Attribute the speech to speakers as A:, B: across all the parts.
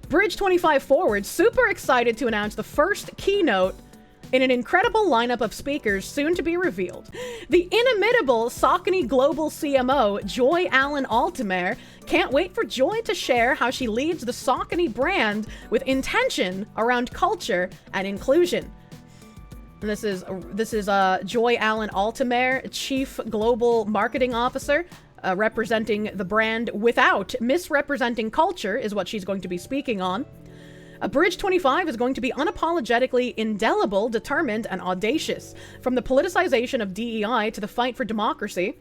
A: Bridge 25 Forward, super excited to announce the first keynote in an incredible lineup of speakers soon to be revealed. The inimitable Saucony Global CMO, Joy Allen Altemer, can't wait for Joy to share how she leads the Saucony brand with intention around culture and inclusion. And this is Joy Allen Altemer, Chief Global Marketing Officer, representing the brand without misrepresenting culture is what she's going to be speaking on. Bridge 25 is going to be unapologetically indelible, determined, and audacious. From the politicization of DEI to the fight for democracy,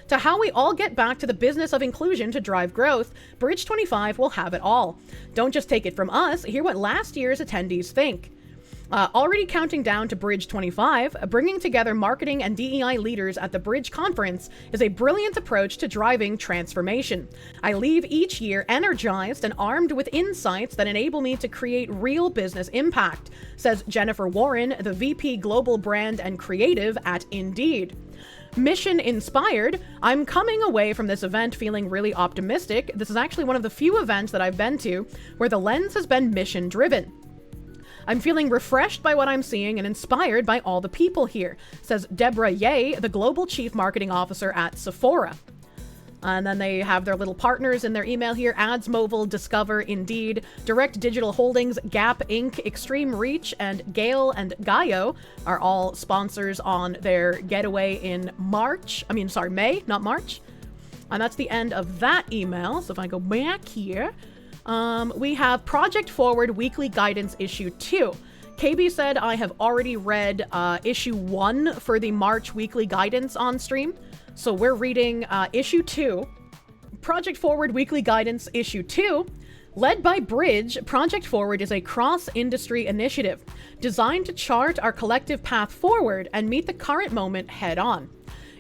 A: to how we all get back to the business of inclusion to drive growth, Bridge 25 will have it all. Don't just take it from us, hear what last year's attendees think. Already counting down to Bridge 25, bringing together marketing and DEI leaders at the Bridge Conference is a brilliant approach to driving transformation. I leave each year energized and armed with insights that enable me to create real business impact, says Jennifer Warren, the VP Global Brand and Creative at Indeed. Mission inspired, I'm coming away from this event feeling really optimistic. This is actually one of the few events that I've been to where the lens has been mission driven. I'm feeling refreshed by what I'm seeing and inspired by all the people here, says Deborah Ye, the Global Chief Marketing Officer at Sephora. And then they have their little partners in their email here: Ads Mobile, Discover, Indeed, Direct Digital Holdings, Gap Inc., Extreme Reach, and Gale and Gaio are all sponsors on their getaway in May, not March. And that's the end of that email. So if I go back here, we have Project Forward Weekly Guidance Issue 2. KB said I have already read Issue 1 for the March Weekly Guidance on stream. So we're reading Issue 2. Project Forward Weekly Guidance Issue 2. Led by Bridge, Project Forward is a cross-industry initiative designed to chart our collective path forward and meet the current moment head-on.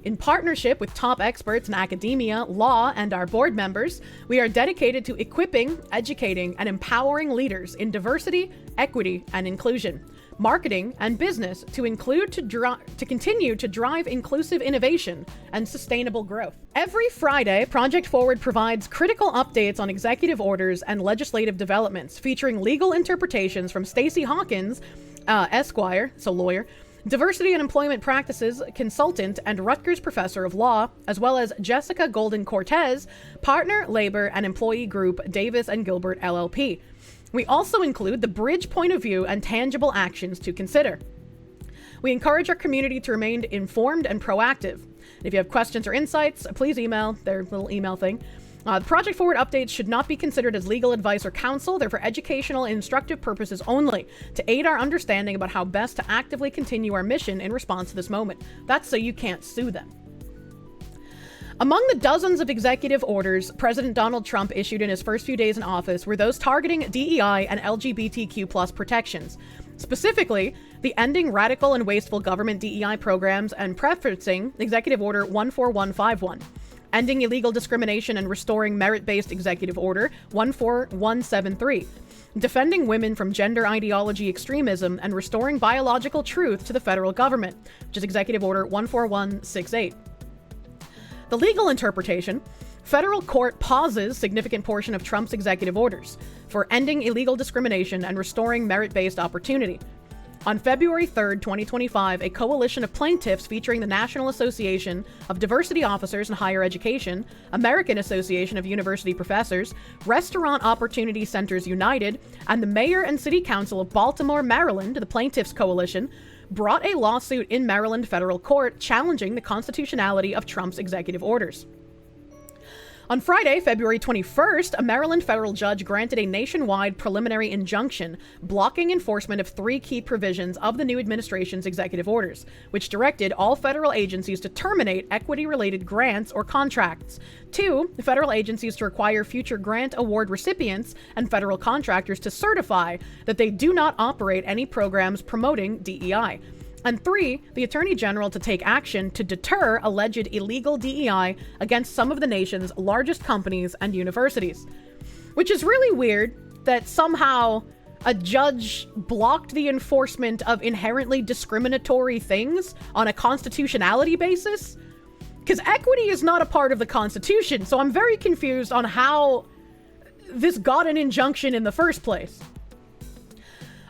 A: In partnership with top experts in academia, law, and our board members, we are dedicated to equipping, educating, and empowering leaders in diversity, equity, and inclusion, marketing, and business to continue to drive inclusive innovation and sustainable growth. Every Friday, Project Forward provides critical updates on executive orders and legislative developments, featuring legal interpretations from Stacey Hawkins, Esquire, so lawyer, Diversity and Employment Practices consultant and Rutgers professor of law, as well as Jessica Golden Cortez, partner, labor, and employee group Davis and Gilbert LLP. We also include the Bridge point of view and tangible actions to consider. We encourage our community to remain informed and proactive. If you have questions or insights, please email their little email thing. Project Forward updates should not be considered as legal advice or counsel. They're for educational and instructive purposes only, to aid our understanding about how best to actively continue our mission in response to this moment. That's so you can't sue them. Among the dozens of executive orders President Donald Trump issued in his first few days in office were those targeting DEI and LGBTQ+ protections. Specifically, the Ending Radical and Wasteful Government DEI Programs and Preferencing Executive Order 14151. Ending Illegal Discrimination and Restoring Merit-Based Executive Order 14173. Defending Women from Gender Ideology Extremism and Restoring Biological Truth to the Federal Government, which is Executive Order 14168. The legal interpretation: federal court pauses significant portion of Trump's executive orders for ending illegal discrimination and restoring merit-based opportunity. On February 3rd, 2025, a coalition of plaintiffs featuring the National Association of Diversity Officers in Higher Education, American Association of University Professors, Restaurant Opportunity Centers United, and the Mayor and City Council of Baltimore, Maryland, the Plaintiffs Coalition, brought a lawsuit in Maryland federal court challenging the constitutionality of Trump's executive orders. On Friday, February 21st, a Maryland federal judge granted a nationwide preliminary injunction blocking enforcement of 3 key provisions of the new administration's executive orders, which directed all federal agencies to terminate equity-related grants or contracts. 2, federal agencies to require future grant award recipients and federal contractors to certify that they do not operate any programs promoting DEI. And 3, the Attorney General to take action to deter alleged illegal DEI against some of the nation's largest companies and universities. Which is really weird that somehow a judge blocked the enforcement of inherently discriminatory things on a constitutionality basis. Because equity is not a part of the Constitution, so I'm very confused on how this got an injunction in the first place.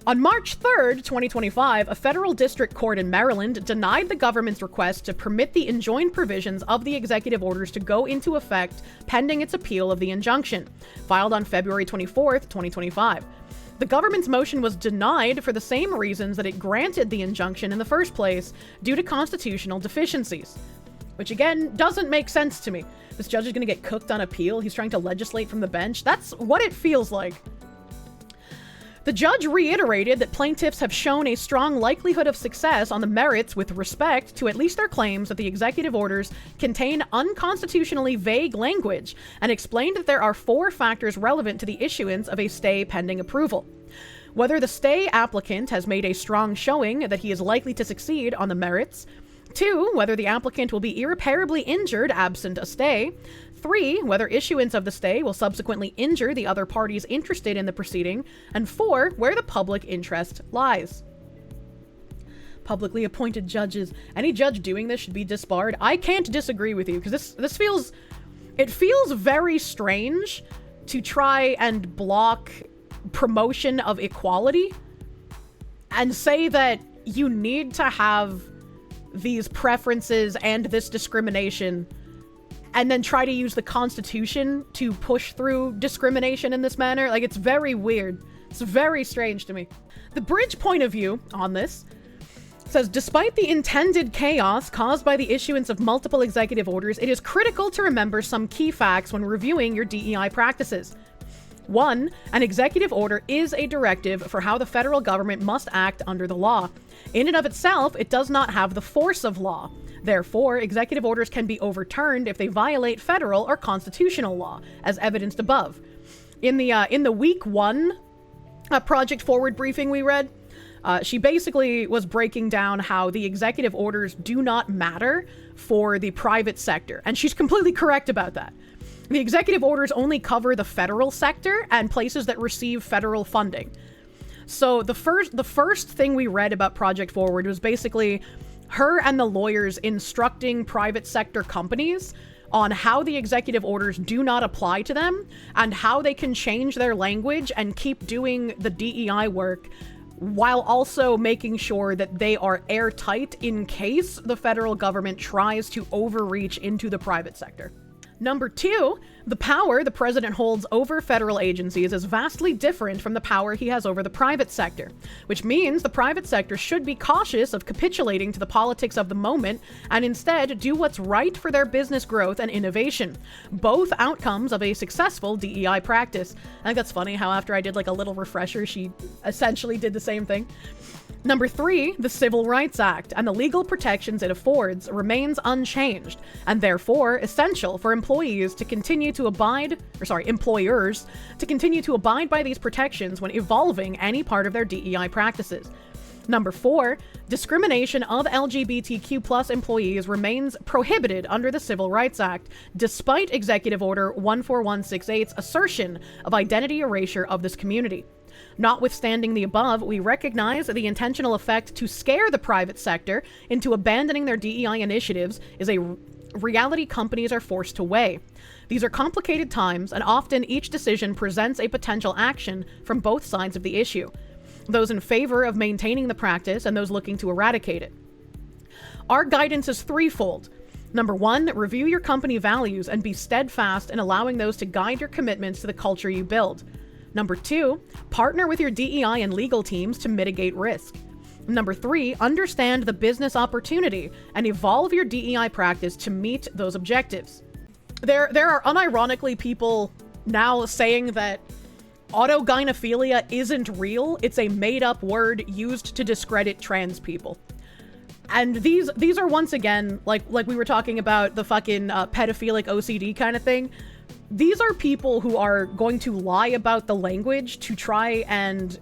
A: On March 3rd, 2025, a federal district court in Maryland denied the government's request to permit the enjoined provisions of the executive orders to go into effect pending its appeal of the injunction, filed on February 24th, 2025. The government's motion was denied for the same reasons that it granted the injunction in the first place, due to constitutional deficiencies. Which again, doesn't make sense to me. This judge is going to get cooked on appeal. He's trying to legislate from the bench. That's what it feels like. The judge reiterated that plaintiffs have shown a strong likelihood of success on the merits with respect to at least their claims that the executive orders contain unconstitutionally vague language, and explained that there are 4 factors relevant to the issuance of a stay pending approval. Whether the stay applicant has made a strong showing that he is likely to succeed on the merits. 2, whether the applicant will be irreparably injured absent a stay. 3, whether issuance of the stay will subsequently injure the other parties interested in the proceeding. And 4, where the public interest lies. Publicly appointed judges. Any judge doing this should be disbarred. I can't disagree with you, because this feels very strange to try and block promotion of equality and say that you need to have these preferences and this discrimination, and then try to use the Constitution to push through discrimination in this manner. Like, it's very weird. It's very strange to me. The bridge point of view on this says, despite the intended chaos caused by the issuance of multiple executive orders, it is critical to remember some key facts when reviewing your DEI practices. 1, an executive order is a directive for how the federal government must act under the law. In and of itself, it does not have the force of law. Therefore, executive orders can be overturned if they violate federal or constitutional law, as evidenced above. In the week 1 Project Forward briefing we read, she basically was breaking down how the executive orders do not matter for the private sector, and she's completely correct about that. The executive orders only cover the federal sector and places that receive federal funding. So the first thing we read about Project Forward was basically her and the lawyers instructing private sector companies on how the executive orders do not apply to them and how they can change their language and keep doing the DEI work while also making sure that they are airtight in case the federal government tries to overreach into the private sector. Number 2, the power the president holds over federal agencies is vastly different from the power he has over the private sector, which means the private sector should be cautious of capitulating to the politics of the moment and instead do what's right for their business growth and innovation, both outcomes of a successful DEI practice. I think that's funny how after I did like a little refresher, she essentially did the same thing. Number 3, the Civil Rights Act and the legal protections it affords remains unchanged and therefore essential for employers to continue to abide by these protections when evolving any part of their DEI practices. Number 4, discrimination of LGBTQ+ employees remains prohibited under the Civil Rights Act, despite Executive Order 14168's assertion of identity erasure of this community. Notwithstanding the above, we recognize that the intentional effect to scare the private sector into abandoning their DEI initiatives is a reality companies are forced to weigh. These are complicated times, and often each decision presents a potential action from both sides of the issue, those in favor of maintaining the practice and those looking to eradicate it. Our guidance is threefold. Number 1, review your company values and be steadfast in allowing those to guide your commitments to the culture you build. Number 2, partner with your DEI and legal teams to mitigate risk. Number 3, understand the business opportunity and evolve your DEI practice to meet those objectives. There are unironically people now saying that autogynephilia isn't real. It's a made-up word used to discredit trans people. And these are once again, like we were talking about the fucking pedophilic OCD kind of thing. These are people who are going to lie about the language to try and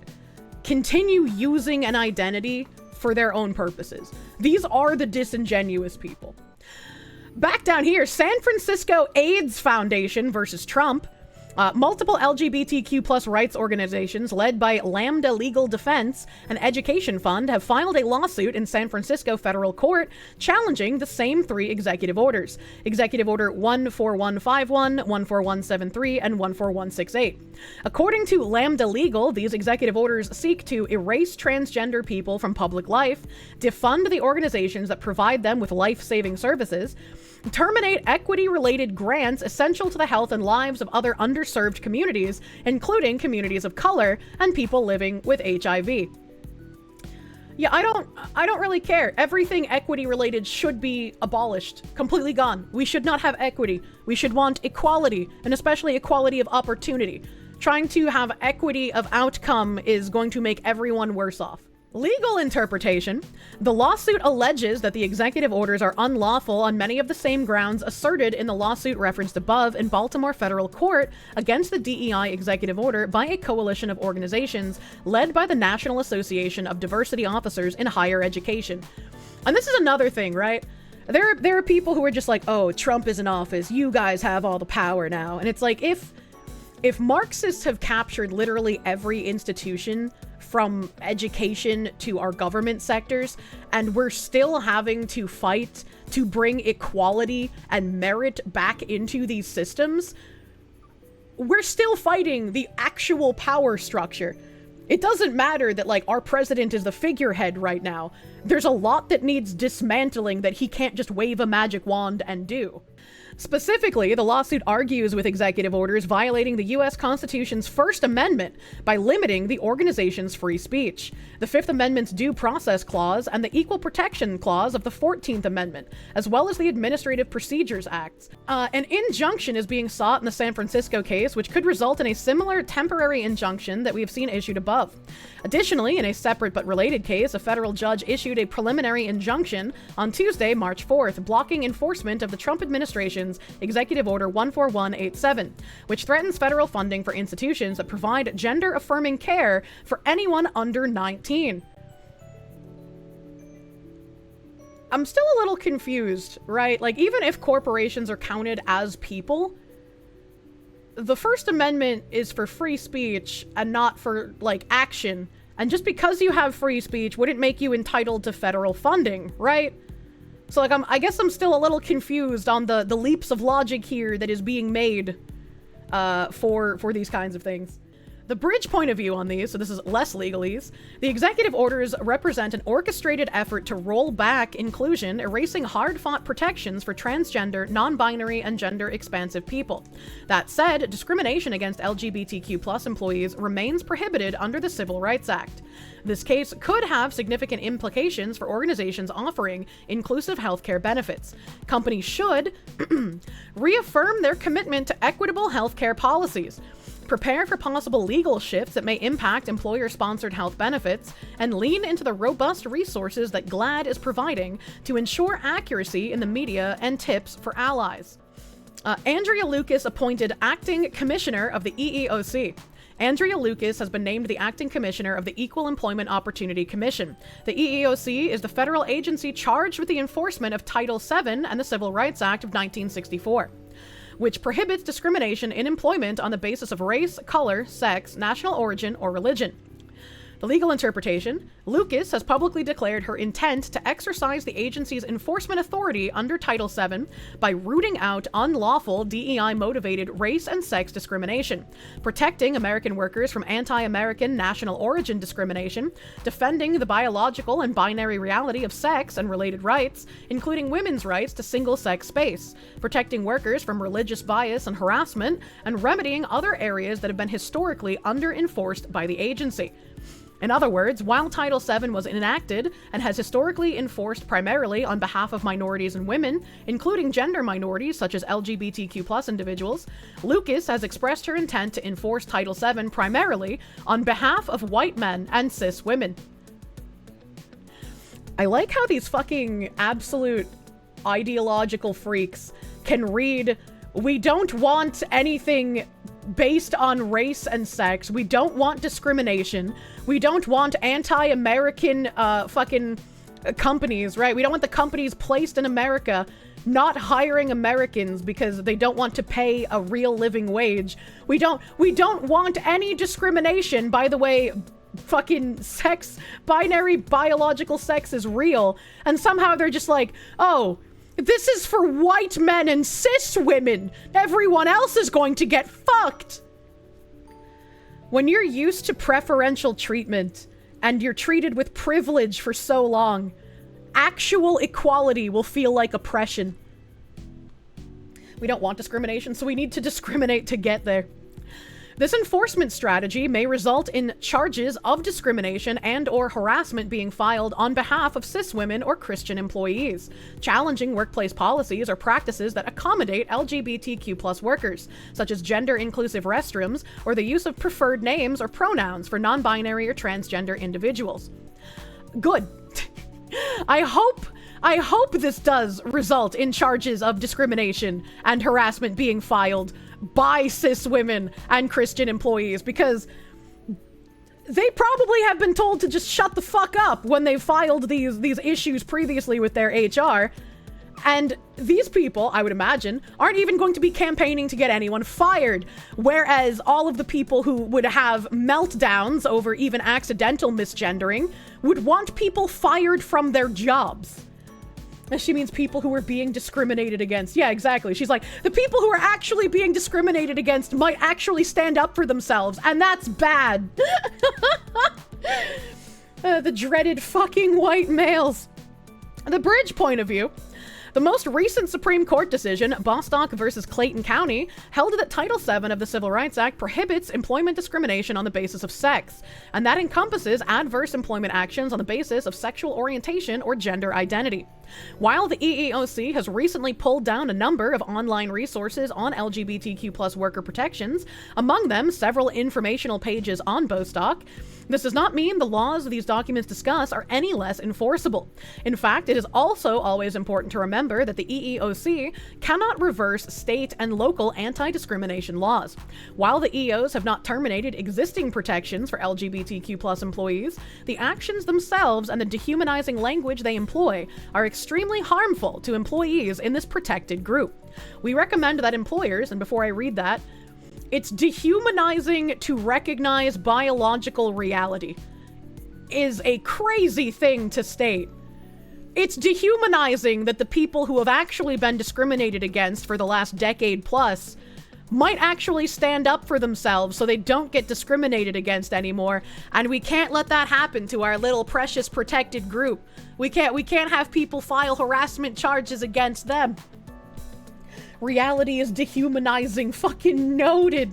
A: continue using an identity for their own purposes. These are the disingenuous people. Back down here, San Francisco AIDS Foundation versus Trump. Multiple LGBTQ plus rights organizations led by Lambda Legal Defense and Education Fund have filed a lawsuit in San Francisco federal court challenging the same 3 executive orders: Executive Order 14151, 14173, and 14168. According to Lambda Legal, these executive orders seek to erase transgender people from public life, defund the organizations that provide them with life-saving services, terminate equity-related grants essential to the health and lives of other underserved communities, including communities of color and people living with HIV. Yeah, I don't really care. Everything equity-related should be abolished, completely gone. We should not have equity. We should want equality, and especially equality of opportunity. Trying to have equity of outcome is going to make everyone worse off. Legal interpretation. The lawsuit alleges that the executive orders are unlawful on many of the same grounds asserted in the lawsuit referenced above in Baltimore federal court against the DEI executive order by a coalition of organizations led by the National Association of Diversity Officers in Higher Education. And this is another thing, right? There are people who are just like, oh, Trump is in office, you guys have all the power now. And it's like, if Marxists have captured literally every institution from education to our government sectors, and we're still having to fight to bring equality and merit back into these systems, we're still fighting the actual power structure. It doesn't matter that, like, our president is the figurehead right now. There's a lot that needs dismantling that he can't just wave a magic wand and do. Specifically, the lawsuit argues with executive orders violating the U.S. Constitution's First Amendment by limiting the organization's free speech, the Fifth Amendment's Due Process Clause, and the Equal Protection Clause of the 14th Amendment, as well as the Administrative Procedures Act. An injunction is being sought in the San Francisco case, which could result in a similar temporary injunction that we have seen issued above. Additionally, in a separate but related case, a federal judge issued a preliminary injunction on Tuesday, March 4th, blocking enforcement of the Trump administration's Executive Order 14187, which threatens federal funding for institutions that provide gender-affirming care for anyone under 19. I'm still a little confused, right? Like, even if corporations are counted as people, the First Amendment is for free speech and not for, like, action. And just because you have free speech wouldn't make you entitled to federal funding, right? So, like, I guess I'm still a little confused on the leaps of logic here that is being made for these kinds of things. The bridge point of view on these, so this is less legalese, the executive orders represent an orchestrated effort to roll back inclusion, erasing hard-fought protections for transgender, non-binary, and gender-expansive people. That said, discrimination against LGBTQ+ employees remains prohibited under the Civil Rights Act. This case could have significant implications for organizations offering inclusive healthcare benefits. Companies should reaffirm their commitment to equitable healthcare policies, prepare for possible legal shifts that may impact employer-sponsored health benefits, and lean into the robust resources that GLAAD is providing to ensure accuracy in the media and tips for allies. Andrea Lucas appointed acting commissioner of the EEOC. Andrea Lucas has been named the acting commissioner of the Equal Employment Opportunity Commission. The EEOC is the federal agency charged with the enforcement of Title VII and the Civil Rights Act of 1964. Which prohibits discrimination in employment on the basis of race, color, sex, national origin, or religion. The legal interpretation: Lucas has publicly declared her intent to exercise the agency's enforcement authority under Title VII by rooting out unlawful DEI-motivated race and sex discrimination, protecting American workers from anti-American national origin discrimination, defending the biological and binary reality of sex and related rights, including women's rights to single-sex space, protecting workers from religious bias and harassment, and remedying other areas that have been historically under-enforced by the agency. In other words, while Title VII was enacted and has historically enforced primarily on behalf of minorities and women, including gender minorities such as LGBTQ+ individuals, Lucas has expressed her intent to enforce Title VII primarily on behalf of white men and cis women. I like how these fucking absolute ideological freaks can read, "We don't want anything based on race and sex. We don't want discrimination. We don't want anti-American fucking companies, right? We don't want the companies placed in America not hiring Americans because they don't want to pay a real living wage. We don't want any discrimination. By the way, fucking binary biological sex is real. And somehow they're just like, oh, this is for white men and cis women. Everyone else is going to get fucked. When you're used to preferential treatment and you're treated with privilege for so long, actual equality will feel like oppression. We don't want discrimination, so we need to discriminate to get there. This enforcement strategy may result in charges of discrimination and/or harassment being filed on behalf of cis women or Christian employees, challenging workplace policies or practices that accommodate LGBTQ+ workers, such as gender-inclusive restrooms or the use of preferred names or pronouns for non-binary or transgender individuals. Good. I hope this does result in charges of discrimination and harassment being filed by cis women and Christian employees, because they probably have been told to just shut the fuck up when they filed these issues previously with their HR. And these people, I would imagine, aren't even going to be campaigning to get anyone fired. Whereas all of the people who would have meltdowns over even accidental misgendering would want people fired from their jobs. And she means people who are being discriminated against. Yeah, exactly. She's like, the people who are actually being discriminated against might actually stand up for themselves, and that's bad. The dreaded fucking white males. The bridge point of view. The most recent Supreme Court decision, Bostock versus Clayton County, held that Title VII of the Civil Rights Act prohibits employment discrimination on the basis of sex, and that encompasses adverse employment actions on the basis of sexual orientation or gender identity. While the EEOC has recently pulled down a number of online resources on LGBTQ+ worker protections, among them several informational pages on Bostock, this does not mean the laws these documents discuss are any less enforceable. In fact, it is also always important to remember that the EEOC cannot reverse state and local anti-discrimination laws. While the EOs have not terminated existing protections for LGBTQ+ employees, the actions themselves and the dehumanizing language they employ are extremely harmful to employees in this protected group. We recommend that employers, and before I read that, it's dehumanizing to recognize biological reality is a crazy thing to state. It's dehumanizing that the people who have actually been discriminated against for the last decade plus might actually stand up for themselves so they don't get discriminated against anymore, and we can't let that happen to our little precious protected group. We can't have people file harassment charges against them. Reality is dehumanizing, fucking noted.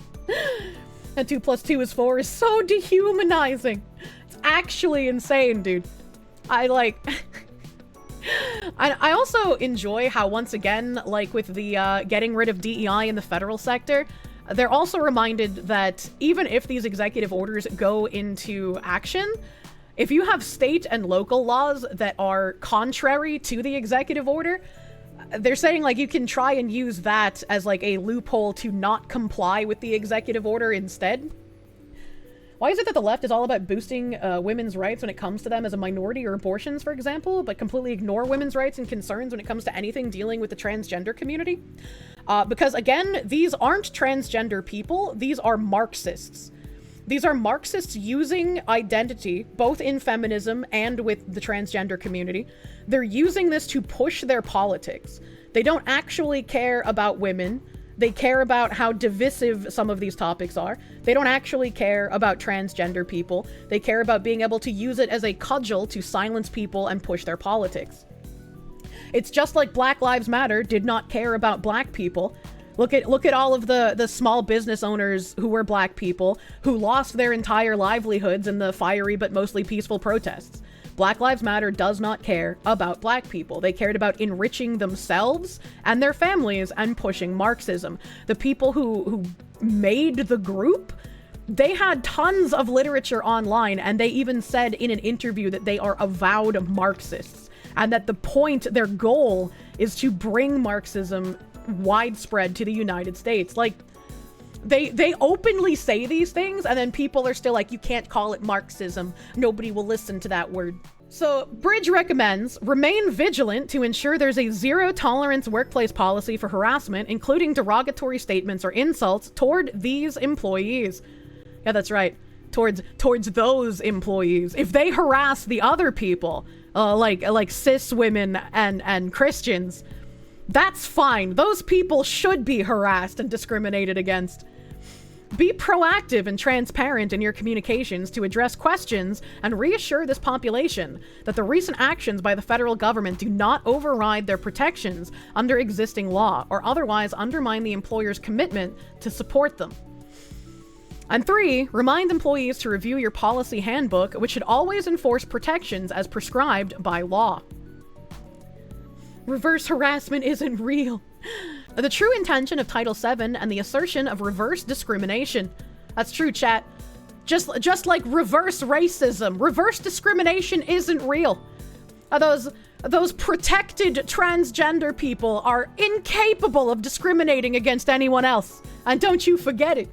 A: And 2 + 2 is 4 is so dehumanizing. It's actually insane, dude. I also enjoy how, once again, like with the getting rid of DEI in the federal sector, they're also reminded that even if these executive orders go into action, if you have state and local laws that are contrary to the executive order, they're saying, like, you can try and use that as, like, a loophole to not comply with the executive order instead. Why is it that the left is all about boosting women's rights when it comes to them as a minority or abortions, for example, but completely ignore women's rights and concerns when it comes to anything dealing with the transgender community? Because, again, these aren't transgender people. These are Marxists. These are Marxists using identity, both in feminism and with the transgender community. They're using this to push their politics. They don't actually care about women. They care about how divisive some of these topics are. They don't actually care about transgender people. They care about being able to use it as a cudgel to silence people and push their politics. It's just like Black Lives Matter did not care about black people. Look at all of the small business owners who were black people who lost their entire livelihoods in the fiery but mostly peaceful protests. Black Lives Matter does not care about black people. They cared about enriching themselves and their families and pushing Marxism. The people who made the group, they had tons of literature online, and they even said in an interview that they are avowed Marxists, and that the point, their goal, is to bring Marxism widespread to the United States. Like, they openly say these things, and then people are still like, you can't call it Marxism. Nobody will listen to that word. So, Bridge recommends remain vigilant to ensure there's a zero-tolerance workplace policy for harassment, including derogatory statements or insults toward these employees. Yeah, that's right. Towards those employees. If they harass the other people, like cis women and Christians, that's fine. Those people should be harassed and discriminated against. Be proactive and transparent in your communications to address questions and reassure this population that the recent actions by the federal government do not override their protections under existing law or otherwise undermine the employer's commitment to support them. And 3, remind employees to review your policy handbook, which should always enforce protections as prescribed by law. Reverse harassment isn't real. The true intention of Title VII and the assertion of reverse discrimination. That's true, chat. Just like reverse racism, reverse discrimination isn't real. Those protected transgender people are incapable of discriminating against anyone else. And don't you forget it.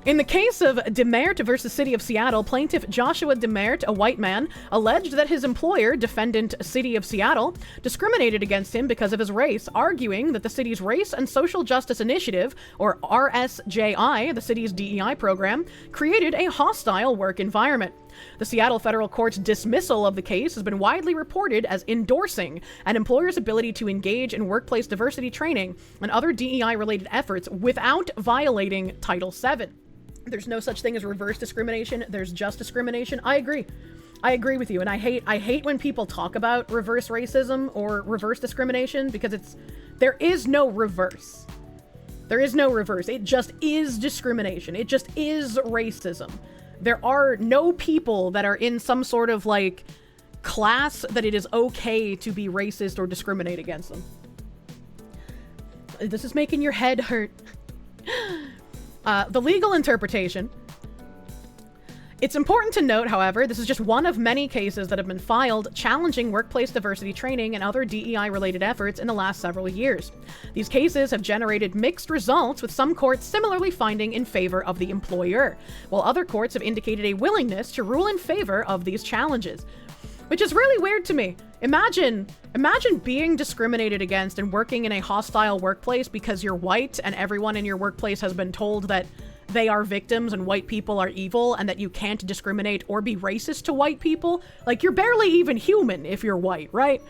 A: In the case of Demert versus City of Seattle, plaintiff Joshua Demert, a white man, alleged that his employer, defendant City of Seattle, discriminated against him because of his race, arguing that the city's Race and Social Justice Initiative, or RSJI, the city's DEI program, created a hostile work environment. The Seattle federal court's dismissal of the case has been widely reported as endorsing an employer's ability to engage in workplace diversity training and other DEI-related efforts without violating Title VII. There's no such thing as reverse discrimination. There's just discrimination. I agree with you. And I hate when people talk about reverse racism or reverse discrimination because there is no reverse. There is no reverse. It just is discrimination. It just is racism. There are no people that are in some sort of like class that it is okay to be racist or discriminate against them. This is making your head hurt. The legal interpretation. It's important to note, however, this is just one of many cases that have been filed challenging workplace diversity training and other DEI-related efforts in the last several years. These cases have generated mixed results, with some courts similarly finding in favor of the employer, while other courts have indicated a willingness to rule in favor of these challenges. Which is really weird to me. Imagine being discriminated against and working in a hostile workplace because you're white and everyone in your workplace has been told that they are victims and white people are evil and that you can't discriminate or be racist to white people. Like, you're barely even human if you're white, right?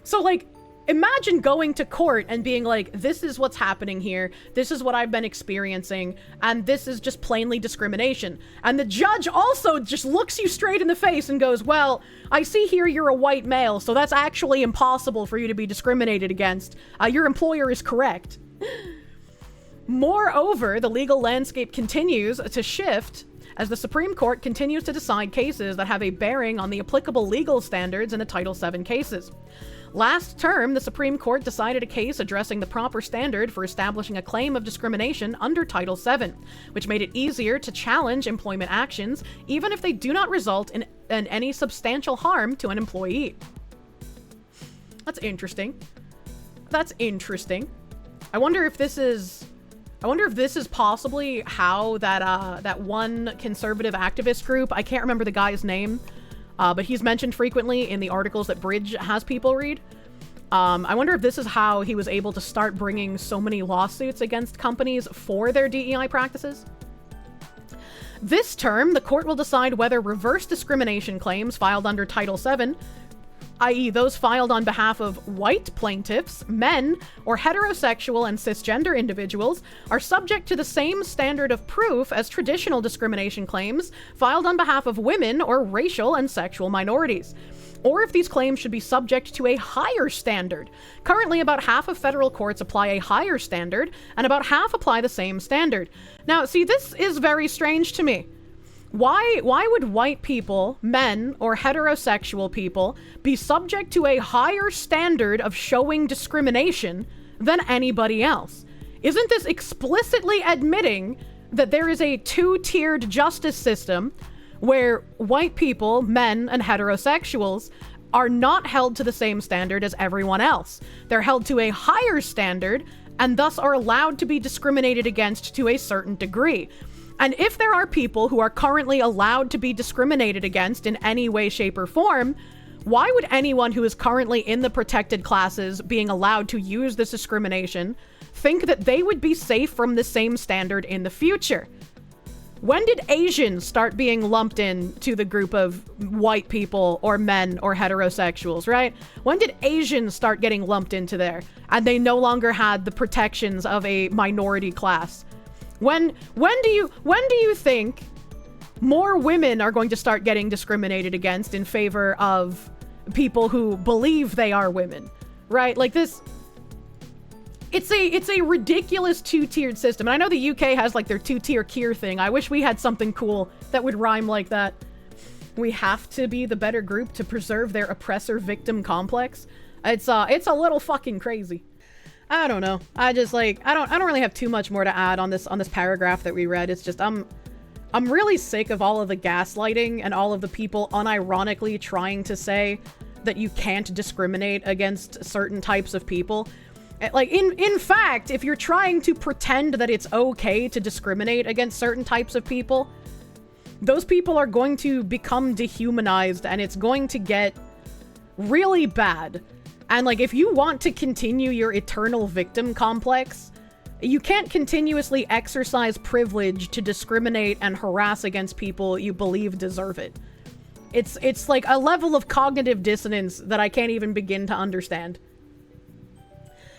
A: So, like, imagine going to court and being like, this is what's happening here, this is what I've been experiencing, and this is just plainly discrimination. And the judge also just looks you straight in the face and goes, well, I see here you're a white male, so that's actually impossible for you to be discriminated against. Your employer is correct. Moreover, the legal landscape continues to shift as the Supreme Court continues to decide cases that have a bearing on the applicable legal standards in the Title VII cases. Last term, the Supreme Court decided a case addressing the proper standard for establishing a claim of discrimination under Title VII, which made it easier to challenge employment actions, even if they do not result in any substantial harm to an employee. That's interesting. That's interesting. I wonder if this is possibly how that one conservative activist group, I can't remember the guy's name, but he's mentioned frequently in the articles that Bridge has people read. I wonder if this is how he was able to start bringing so many lawsuits against companies for their DEI practices. This term, the court will decide whether reverse discrimination claims filed under Title VII, i.e. those filed on behalf of white plaintiffs, men, or heterosexual and cisgender individuals, are subject to the same standard of proof as traditional discrimination claims filed on behalf of women or racial and sexual minorities, or if these claims should be subject to a higher standard. Currently, about half of federal courts apply a higher standard, and about half apply the same standard. Now, see, this is very strange to me. Why would white people, men, or heterosexual people be subject to a higher standard of showing discrimination than anybody else? Isn't this explicitly admitting that there is a two-tiered justice system where white people, men, and heterosexuals are not held to the same standard as everyone else? They're held to a higher standard and thus are allowed to be discriminated against to a certain degree. And if there are people who are currently allowed to be discriminated against in any way, shape, or form, why would anyone who is currently in the protected classes being allowed to use this discrimination think that they would be safe from the same standard in the future? When did Asians start being lumped in to the group of white people or men or heterosexuals, right? When did Asians start getting lumped into there and they no longer had the protections of a minority class? When do you think more women are going to start getting discriminated against in favor of people who believe they are women, right? Like this, it's a ridiculous two-tiered system. And I know the UK has like their two-tier Keir thing. I wish we had something cool that would rhyme like that. We have to be the better group to preserve their oppressor-victim complex. It's a little fucking crazy. I don't know. I don't really have too much more to add on this paragraph that we read. It's just I'm really sick of all of the gaslighting and all of the people unironically trying to say that you can't discriminate against certain types of people. Like, in fact, if you're trying to pretend that it's okay to discriminate against certain types of people, those people are going to become dehumanized and it's going to get really bad. And like, if you want to continue your eternal victim complex, you can't continuously exercise privilege to discriminate and harass against people you believe deserve it. It's like a level of cognitive dissonance that I can't even begin to understand.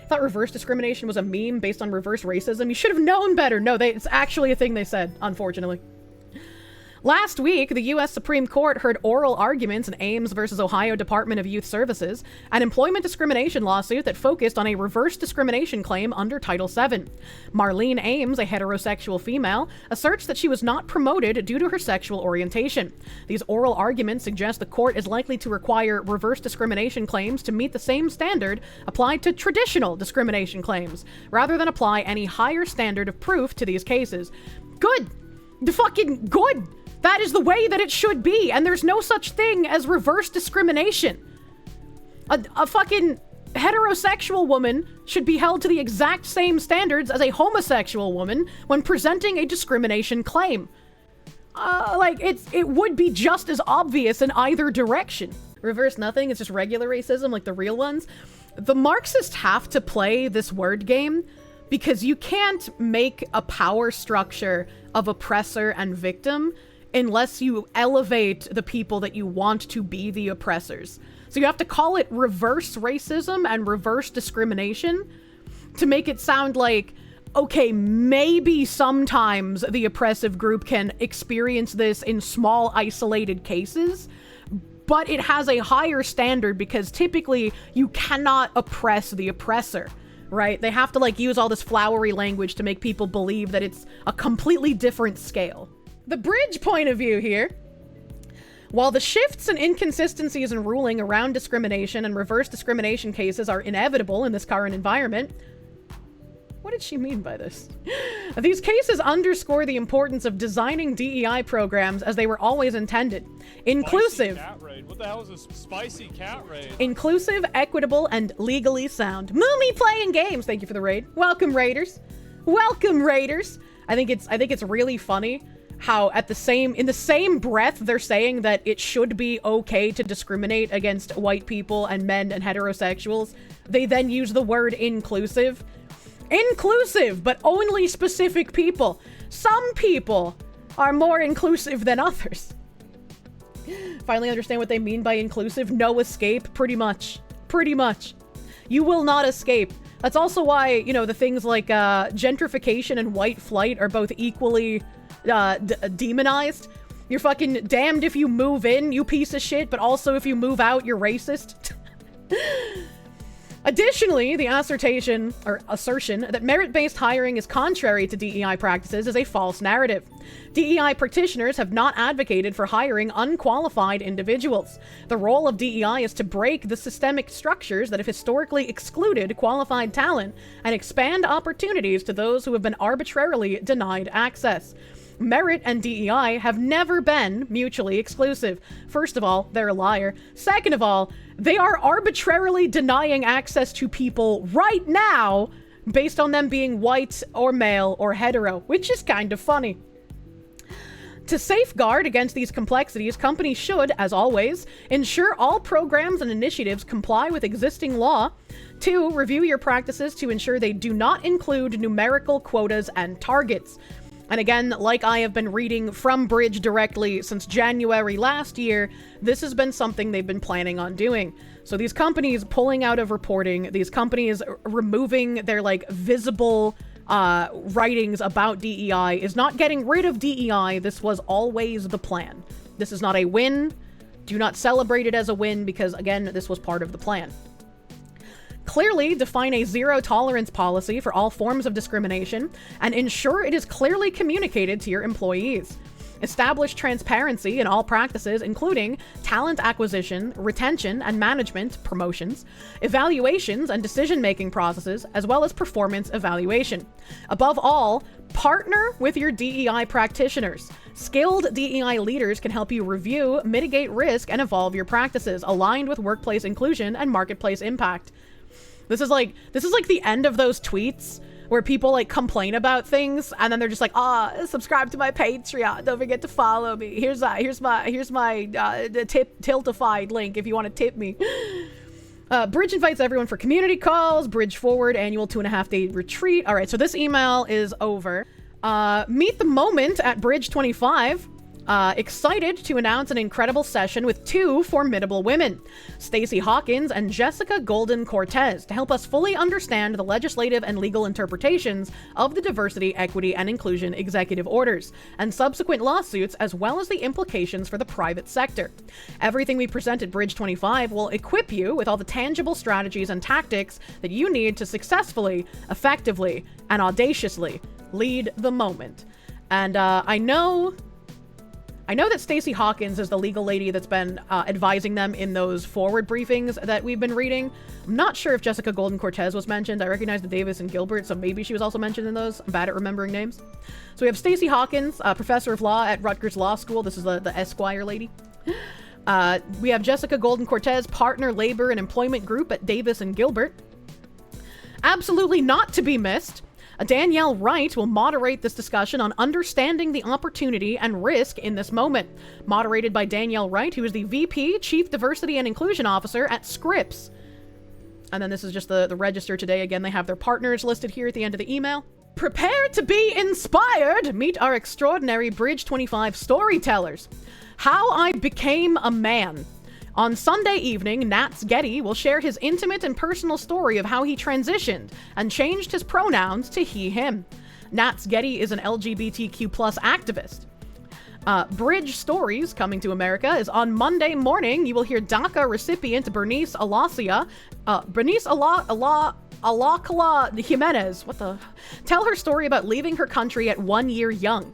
A: I thought reverse discrimination was a meme based on reverse racism. You should have known better. No, it's actually a thing they said, unfortunately. Last week, the U.S. Supreme Court heard oral arguments in Ames versus Ohio Department of Youth Services, an employment discrimination lawsuit that focused on a reverse discrimination claim under Title VII. Marlene Ames, a heterosexual female, asserts that she was not promoted due to her sexual orientation. These oral arguments suggest the court is likely to require reverse discrimination claims to meet the same standard applied to traditional discrimination claims, rather than apply any higher standard of proof to these cases. Good! Fucking good! That is the way that it should be, and there's no such thing as reverse discrimination. A fucking heterosexual woman should be held to the exact same standards as a homosexual woman when presenting a discrimination claim. It would be just as obvious in either direction. Reverse nothing, it's just regular racism like the real ones. The Marxists have to play this word game because you can't make a power structure of oppressor and victim unless you elevate the people that you want to be the oppressors. So you have to call it reverse racism and reverse discrimination to make it sound like, okay, maybe sometimes the oppressive group can experience this in small, isolated cases, but it has a higher standard because typically you cannot oppress the oppressor, right? They have to like use all this flowery language to make people believe that it's a completely different scale. The bridge point of view here. While the shifts and inconsistencies in ruling around discrimination and reverse discrimination cases are inevitable in this current environment, what did she mean by this? These cases underscore the importance of designing DEI programs as they were always intended. Inclusive.
B: Cat raid. What the hell is a spicy cat raid?
A: Inclusive, equitable, and legally sound. Moomy playing games. Thank you for the raid. Welcome, Raiders. Welcome, Raiders. I think it's really funny how in the same breath they're saying that it should be okay to discriminate against white people and men and heterosexuals. They then use the word inclusive. Inclusive, but only specific people. Some people are more inclusive than others. Finally understand what they mean by inclusive. No escape, pretty much. Pretty much. You will not escape. That's also why, the things like gentrification and white flight are both equally demonized. You're fucking damned if you move in, you piece of shit, but also if you move out, you're racist. Additionally, the assertion that merit-based hiring is contrary to DEI practices is a false narrative. DEI practitioners have not advocated for hiring unqualified individuals. The role of DEI is to break the systemic structures that have historically excluded qualified talent and expand opportunities to those who have been arbitrarily denied access. Merit and DEI have never been mutually exclusive. First of all, they're a liar. Second of all, they are arbitrarily denying access to people right now based on them being white or male or hetero, which is kind of funny. To safeguard against these complexities, companies should, as always, ensure all programs and initiatives comply with existing law. 2, review your practices to ensure they do not include numerical quotas and targets. And again, like I have been reading from Bridge directly since January last year, this has been something they've been planning on doing. So these companies pulling out of reporting, these companies removing their like visible writings about DEI is not getting rid of DEI. This was always the plan. This is not a win. Do not celebrate it as a win because, again, this was part of the plan. Clearly define a zero tolerance policy for all forms of discrimination and ensure it is clearly communicated to your employees. Establish transparency in all practices, including talent acquisition, retention and management, promotions, evaluations and decision-making processes, as well as performance evaluation. Above all, partner with your DEI practitioners. Skilled DEI leaders can help you review, mitigate risk, and evolve your practices, aligned with workplace inclusion and marketplace impact. This is like the end of those tweets where people like complain about things and then they're just like, subscribe to my Patreon, don't forget to follow me, here's my tiltified link if you want to tip me. Bridge invites everyone for community calls. Bridge Forward annual 2.5-day retreat. All right, so this email is over. Meet the moment at Bridge 25. Excited to announce an incredible session with 2 formidable women, Stacey Hawkins and Jessica Golden Cortez, to help us fully understand the legislative and legal interpretations of the diversity, equity, and inclusion executive orders and subsequent lawsuits, as well as the implications for the private sector. Everything we present at Bridge 25 will equip you with all the tangible strategies and tactics that you need to successfully, effectively, and audaciously lead the moment. And I know that Stacey Hawkins is the legal lady that's been advising them in those forward briefings that we've been reading. I'm not sure if Jessica Golden Cortez was mentioned. I recognize the Davis and Gilbert, so maybe she was also mentioned in those. I'm bad at remembering names. So we have Stacey Hawkins, professor of law at Rutgers Law School. This is the Esquire lady. We have Jessica Golden Cortez, partner labor and employment group at Davis and Gilbert. Absolutely not to be missed, Danielle Wright will moderate this discussion on understanding the opportunity and risk in this moment. Moderated by Danielle Wright, who is the VP, Chief Diversity and Inclusion Officer at Scripps. And then this is just the register today. Again, they have their partners listed here at the end of the email. Prepare to be inspired! Meet our extraordinary Bridge 25 storytellers. How I Became a Man. On Sunday evening, Nats Getty will share his intimate and personal story of how he transitioned and changed his pronouns to he, him. Nats Getty is an LGBTQ plus activist. Bridge Stories Coming to America is on Monday morning. You will hear DACA recipient Bernice Alakala Jimenez, tell her story about leaving her country at 1 year young.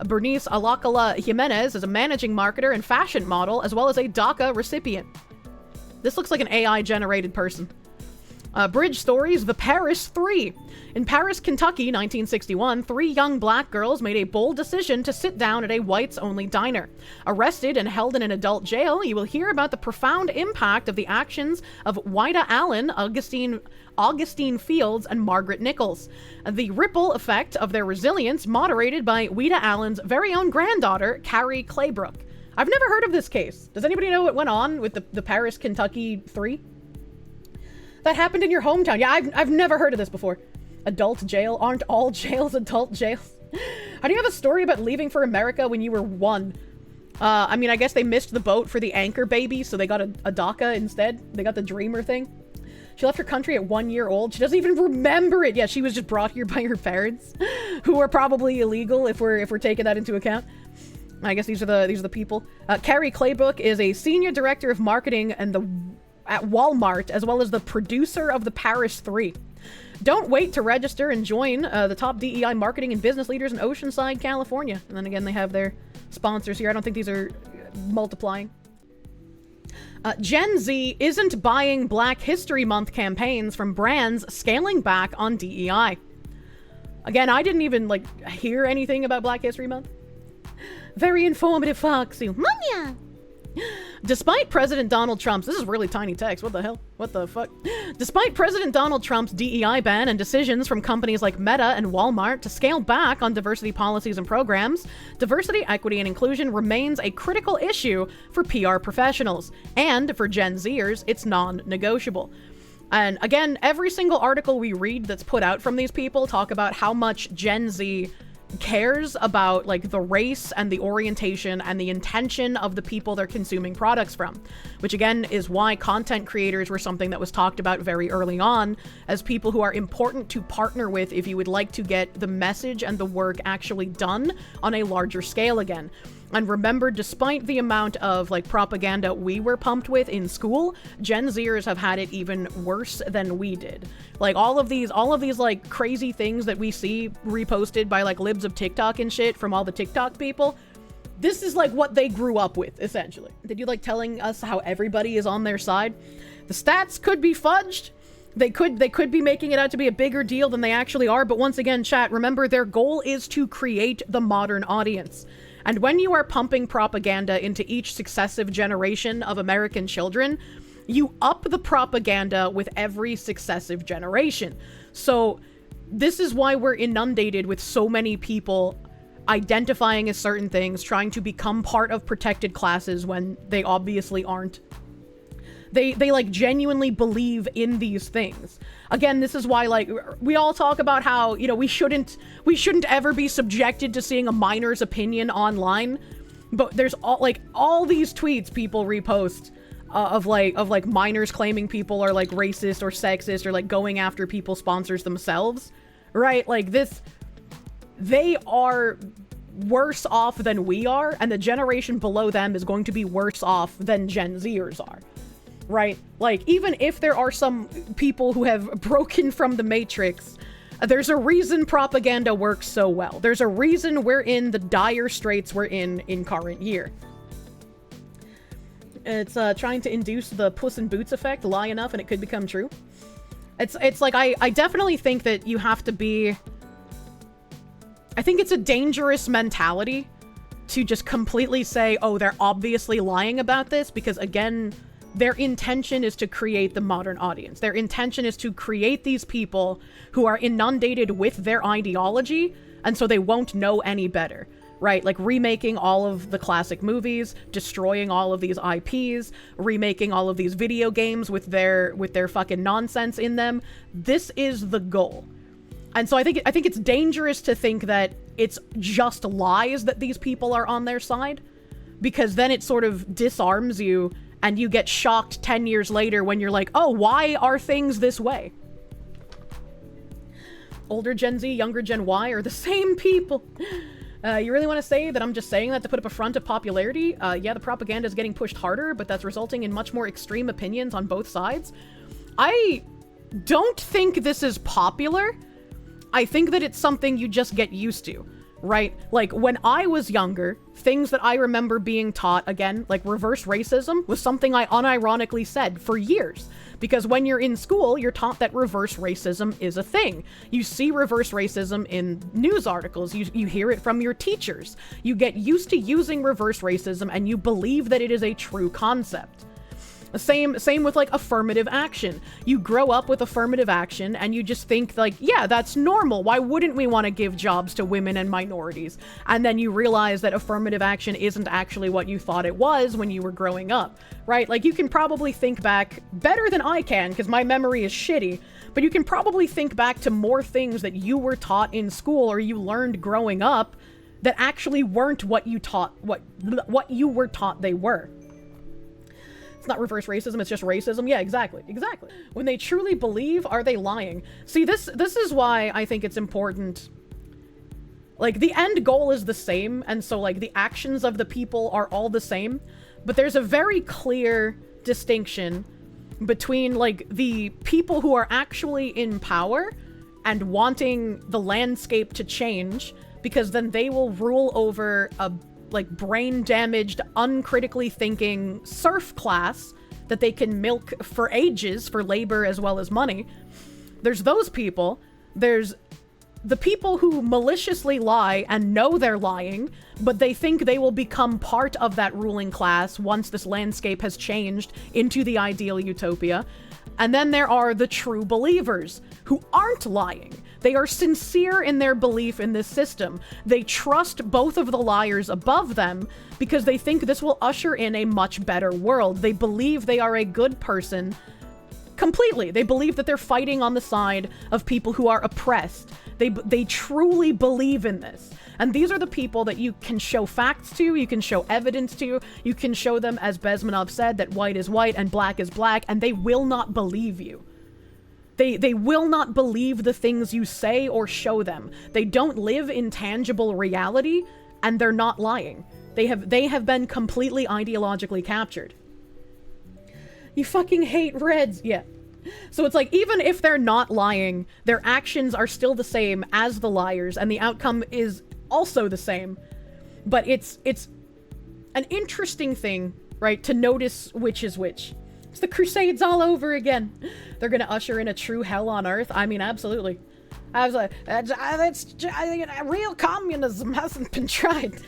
A: Bernice Alakala Jimenez is a managing marketer and fashion model, as well as a DACA recipient. This looks like an AI-generated person. Bridge Stories, The Paris 3. In Paris, Kentucky, 1961, 3 young black girls made a bold decision to sit down at a whites-only diner. Arrested and held in an adult jail, you will hear about the profound impact of the actions of Wida Allen, Augustine Fields, and Margaret Nichols. The ripple effect of their resilience, moderated by Wida Allen's very own granddaughter, Carrie Claybrook. I've never heard of this case. Does anybody know what went on with the Paris, Kentucky 3? That happened in your hometown. Yeah, I've never heard of this before. Adult jail? Aren't all jails adult jails? How do you have a story about leaving for America when you were 1? I mean, I guess they missed the boat for the anchor baby, so they got a DACA instead. They got the dreamer thing. She left her country at 1 year old. She doesn't even remember it. Yeah, she was just brought here by her parents, who are probably illegal if we're taking that into account. I guess these are the people. Carrie Claybrook is a senior director of marketing at Walmart, as well as the producer of the Paris 3. Don't wait to register and join the top DEI marketing and business leaders in Oceanside, California. And then again, they have their sponsors here. I don't think these are multiplying. Gen Z isn't buying Black History Month campaigns from brands scaling back on DEI. Again, I didn't even hear anything about Black History Month. Very informative, Foxy. Manya! Despite President Donald Trump's, this is really tiny text, what the hell? What the fuck? Despite President Donald Trump's DEI ban and decisions from companies like Meta and Walmart to scale back on diversity policies and programs, diversity, equity, and inclusion remains a critical issue for PR professionals. And for Gen Zers, it's non-negotiable. And again, every single article we read that's put out from these people talk about how much Gen Z cares about like the race and the orientation and the intention of the people they're consuming products from, which again is why content creators were something that was talked about very early on as people who are important to partner with if you would like to get the message and the work actually done on a larger scale again. And remember, despite the amount of like propaganda we were pumped with in school, Gen Zers have had it even worse than we did. Like all of these like crazy things that we see reposted by like libs of TikTok and shit from all the TikTok people, this is like what they grew up with, essentially. Did you like telling us how everybody is on their side? The stats could be fudged. They could be making it out to be a bigger deal than they actually are. But once again, chat, remember their goal is to create the modern audience. And when you are pumping propaganda into each successive generation of American children, you up the propaganda with every successive generation. So this is why we're inundated with so many people identifying as certain things, trying to become part of protected classes when they obviously aren't. They like genuinely believe in these things. Again, this is why like we all talk about how, you know, we shouldn't ever be subjected to seeing a minor's opinion online. But there's all these tweets people repost of minors claiming people are like racist or sexist or like going after people's sponsors themselves, right? Like this, they are worse off than we are, and the generation below them is going to be worse off than Gen Zers are. Right? Like, even if there are some people who have broken from the Matrix, there's a reason propaganda works so well. There's a reason we're in the dire straits we're in current year. It's trying to induce the Puss in Boots effect, lie enough and it could become true. It's like, I definitely think that you have to be... I think it's a dangerous mentality to just completely say, oh, they're obviously lying about this, because again... their intention is to create the modern audience. Their intention is to create these people who are inundated with their ideology, and so they won't know any better, right? Like remaking all of the classic movies, destroying all of these IPs, remaking all of these video games with their fucking nonsense in them. This is the goal. And so I think it's dangerous to think that it's just lies that these people are on their side, because then it sort of disarms you. And you get shocked 10 years later when you're like, oh, why are things this way? Older Gen Z, younger Gen Y are the same people. You really want to say that I'm just saying that to put up a front of popularity? Yeah, the propaganda is getting pushed harder, but that's resulting in much more extreme opinions on both sides. I don't think this is popular. I think that it's something you just get used to. Right? Like, when I was younger, things that I remember being taught, again, like reverse racism, was something I unironically said for years. Because when you're in school, you're taught that reverse racism is a thing. You see reverse racism in news articles. You hear it from your teachers. You get used to using reverse racism, and you believe that it is a true concept. Same with like affirmative action. You grow up with affirmative action and you just think like, yeah, that's normal. Why wouldn't we want to give jobs to women and minorities? And then you realize that affirmative action isn't actually what you thought it was when you were growing up, right? Like you can probably think back better than I can because my memory is shitty, but you can probably think back to more things that you were taught in school or you learned growing up that actually weren't what you you were taught they were. Not reverse racism, it's just racism. Yeah, exactly. When they truly believe, are they lying? See, this is why I think it's important. Like, the end goal is the same, and so, like, the actions of the people are all the same, but there's a very clear distinction between, like, the people who are actually in power and wanting the landscape to change, because then they will rule over a like brain-damaged, uncritically thinking serf class that they can milk for ages for labor as well as money. There's those people. There's the people who maliciously lie and know they're lying, but they think they will become part of that ruling class once this landscape has changed into the ideal utopia. And then there are the true believers who aren't lying. They are sincere in their belief in this system. They trust both of the liars above them because they think this will usher in a much better world. They believe they are a good person completely. They believe that they're fighting on the side of people who are oppressed. They truly believe in this. And these are the people that you can show facts to, you can show evidence to, you can show them, as Bezmenov said, that white is white and black is black, and they will not believe you. They will not believe the things you say or show them. They don't live in tangible reality, and they're not lying. They have been completely ideologically captured. You fucking hate Reds. Yeah. So it's like, even if they're not lying, their actions are still the same as the liars, and the outcome is also the same. But it's an interesting thing, right, to notice which is which. It's the Crusades all over again. They're gonna usher in a true hell on earth. I mean, absolutely. I was like, real communism hasn't been tried.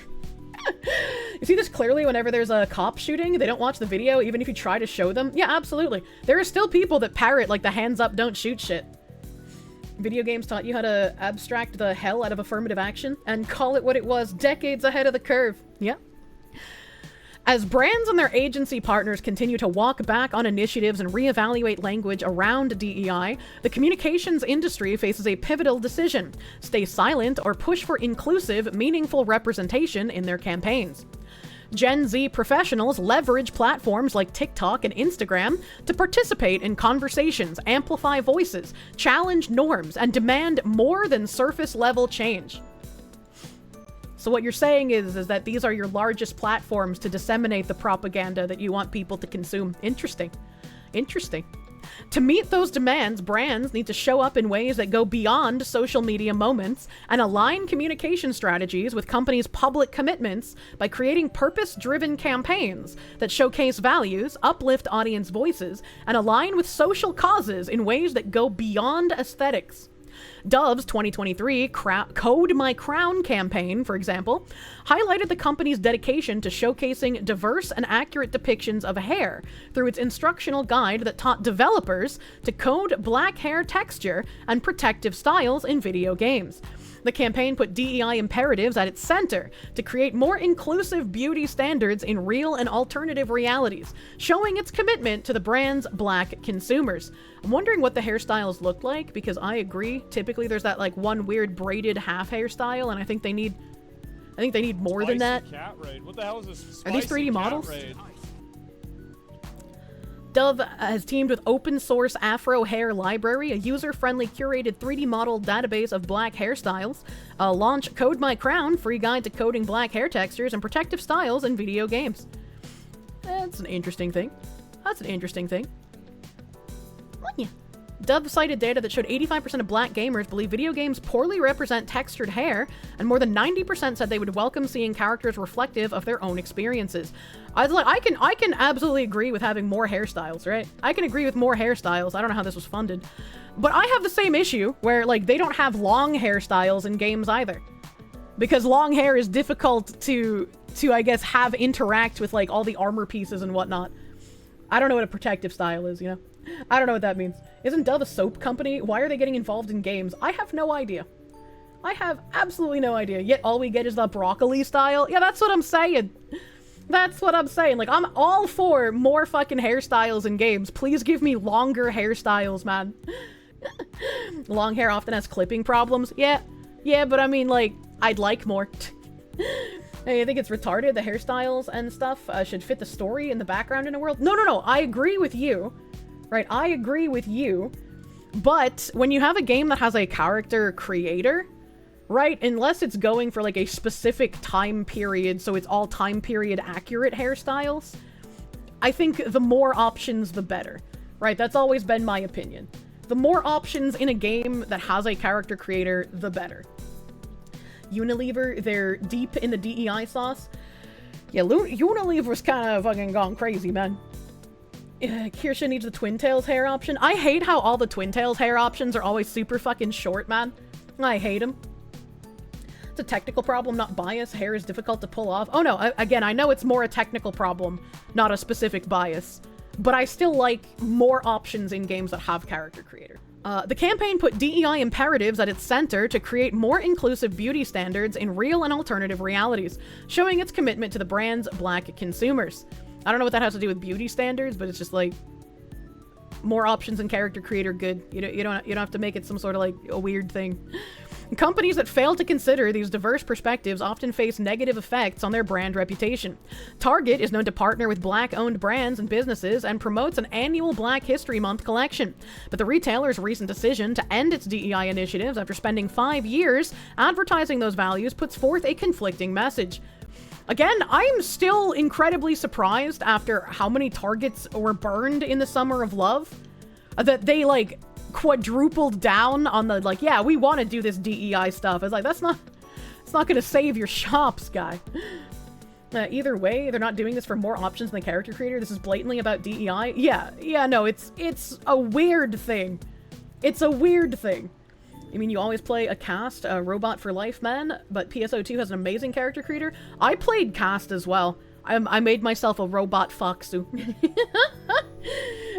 A: You see this clearly whenever there's a cop shooting. They don't watch the video, even if you try to show them. Yeah, absolutely. There are still people that parrot, like, the hands up, don't shoot shit. Video games taught you how to abstract the hell out of affirmative action and call it what it was, decades ahead of the curve. Yeah. As brands and their agency partners continue to walk back on initiatives and reevaluate language around DEI, the communications industry faces a pivotal decision: stay silent or push for inclusive, meaningful representation in their campaigns. Gen Z professionals leverage platforms like TikTok and Instagram to participate in conversations, amplify voices, challenge norms, and demand more than surface-level change. So what you're saying is that these are your largest platforms to disseminate the propaganda that you want people to consume. Interesting. Interesting. To meet those demands, brands need to show up in ways that go beyond social media moments and align communication strategies with companies' public commitments by creating purpose-driven campaigns that showcase values, uplift audience voices, and align with social causes in ways that go beyond aesthetics. Dove's 2023 Code My Crown campaign, for example, highlighted the company's dedication to showcasing diverse and accurate depictions of hair through its instructional guide that taught developers to code black hair texture and protective styles in video games. The campaign put DEI imperatives at its center to create more inclusive beauty standards in real and alternative realities, showing its commitment to the brand's black consumers. I'm wondering what the hairstyles look like, because I agree, typically there's that like one weird braided half hairstyle, and I think they need more than that.
B: Cat raid. What the hell is this?
A: Are these 3D models?
B: Raid?
A: Dove has teamed with open source Afro Hair Library, a user-friendly curated 3D model database of black hairstyles. Launch Code My Crown, free guide to coding black hair textures and protective styles in video games. That's an interesting thing. That's an interesting thing. Yeah. Dove cited data that showed 85% of black gamers believe video games poorly represent textured hair, and more than 90% said they would welcome seeing characters reflective of their own experiences. I was like, I can absolutely agree with having more hairstyles, right? I can agree with more hairstyles. I don't know how this was funded. But I have the same issue where, like, they don't have long hairstyles in games either. Because long hair is difficult to I guess, have interact with, like, all the armor pieces and whatnot. I don't know what a protective style is, you know? I don't know what that means. Isn't Dove a soap company? Why are they getting involved in games? I have no idea. I have absolutely no idea. Yet all we get is the broccoli style. Yeah, that's what I'm saying. That's what I'm saying. Like, I'm all for more fucking hairstyles in games. Please give me longer hairstyles, man. Long hair often has clipping problems. Yeah, but I mean, like, I'd like more. Hey, I think it's retarded. The hairstyles and stuff should fit the story and the background in a world. No. I agree with you. Right, I agree with you, but when you have a game that has a character creator, right, unless it's going for like a specific time period, so it's all time period accurate hairstyles, I think the more options, the better, right? That's always been my opinion. The more options in a game that has a character creator, the better. Unilever, they're deep in the DEI sauce. Yeah, Unilever's kind of fucking gone crazy, man. Kirsche needs the Twin Tails hair option. I hate how all the Twin Tails hair options are always super fucking short, man. I hate him. It's a technical problem, not bias. Hair is difficult to pull off. Oh no, again, I know it's more a technical problem, not a specific bias. But I still like more options in games that have character creator. The campaign put DEI imperatives at its center to create more inclusive beauty standards in real and alternative realities, showing its commitment to the brand's black consumers. I don't know what that has to do with beauty standards, but it's just like more options in character creator good. You don't have to make it some sort of like a weird thing. Companies that fail to consider these diverse perspectives often face negative effects on their brand reputation. Target is known to partner with Black-owned brands and businesses and promotes an annual Black History Month collection. But the retailer's recent decision to end its DEI initiatives after spending 5 years advertising those values puts forth a conflicting message. Again, I'm still incredibly surprised after how many Targets were burned in the Summer of Love that they, like, quadrupled down on the, like, yeah, we want to do this DEI stuff. It's like, it's not gonna save your shops, guy. Either way, they're not doing this for more options in the character creator. This is blatantly about DEI. Yeah, no, it's a weird thing. It's a weird thing. I mean, you always play a cast, a robot for life, man, but PSO2 has an amazing character creator. I played cast as well. I made myself a robot foxu.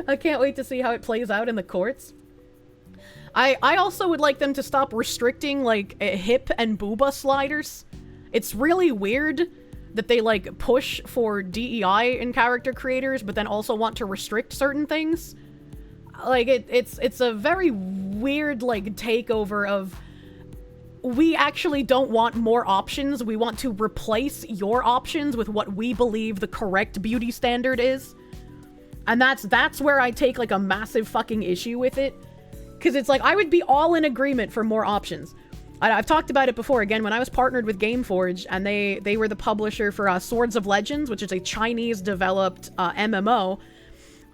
A: I can't wait to see how it plays out in the courts. I also would like them to stop restricting, like, hip and booba sliders. It's really weird that they, like, push for DEI in character creators, but then also want to restrict certain things. Like, it's a very weird, like, takeover of, we actually don't want more options. We want to replace your options with what we believe the correct beauty standard is. And that's where I take, like, a massive fucking issue with it. Because it's like, I would be all in agreement for more options. I've talked about it before. Again, when I was partnered with Gameforge, and they were the publisher for Swords of Legends, which is a Chinese-developed MMO.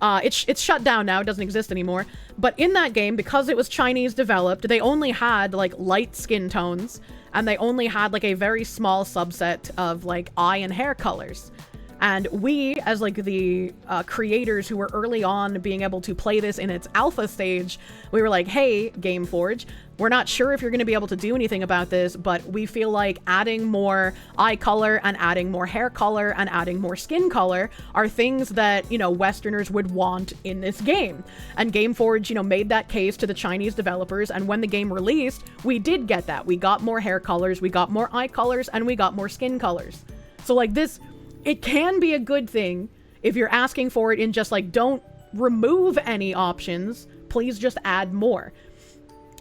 A: It's shut down now. It doesn't exist anymore. But in that game, because it was Chinese-developed, they only had, like, light skin tones. And they only had, like, a very small subset of, like, eye and hair colors. And we, as, like, the creators who were early on being able to play this in its alpha stage, we were like, hey, Gameforge, we're not sure if you're going to be able to do anything about this, but we feel like adding more eye color and adding more hair color and adding more skin color are things that, you know, Westerners would want in this game. And Gameforge, you know, made that case to the Chinese developers, and when the game released, we did get that. We got more hair colors, we got more eye colors, and we got more skin colors. So, like, this... it can be a good thing if you're asking for it in just, like, don't remove any options, please just add more.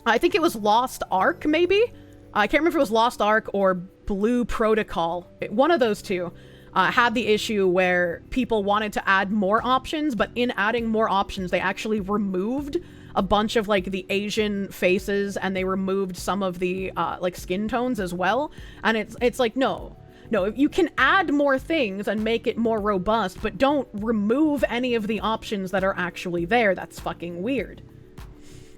A: I think it was Lost Ark, maybe? I can't remember if it was Lost Ark or Blue Protocol. One of those two had the issue where people wanted to add more options, but in adding more options, they actually removed a bunch of, like, the Asian faces, and they removed some of the, like, skin tones as well. And it's like, no, you can add more things and make it more robust, but don't remove any of the options that are actually there. That's fucking weird.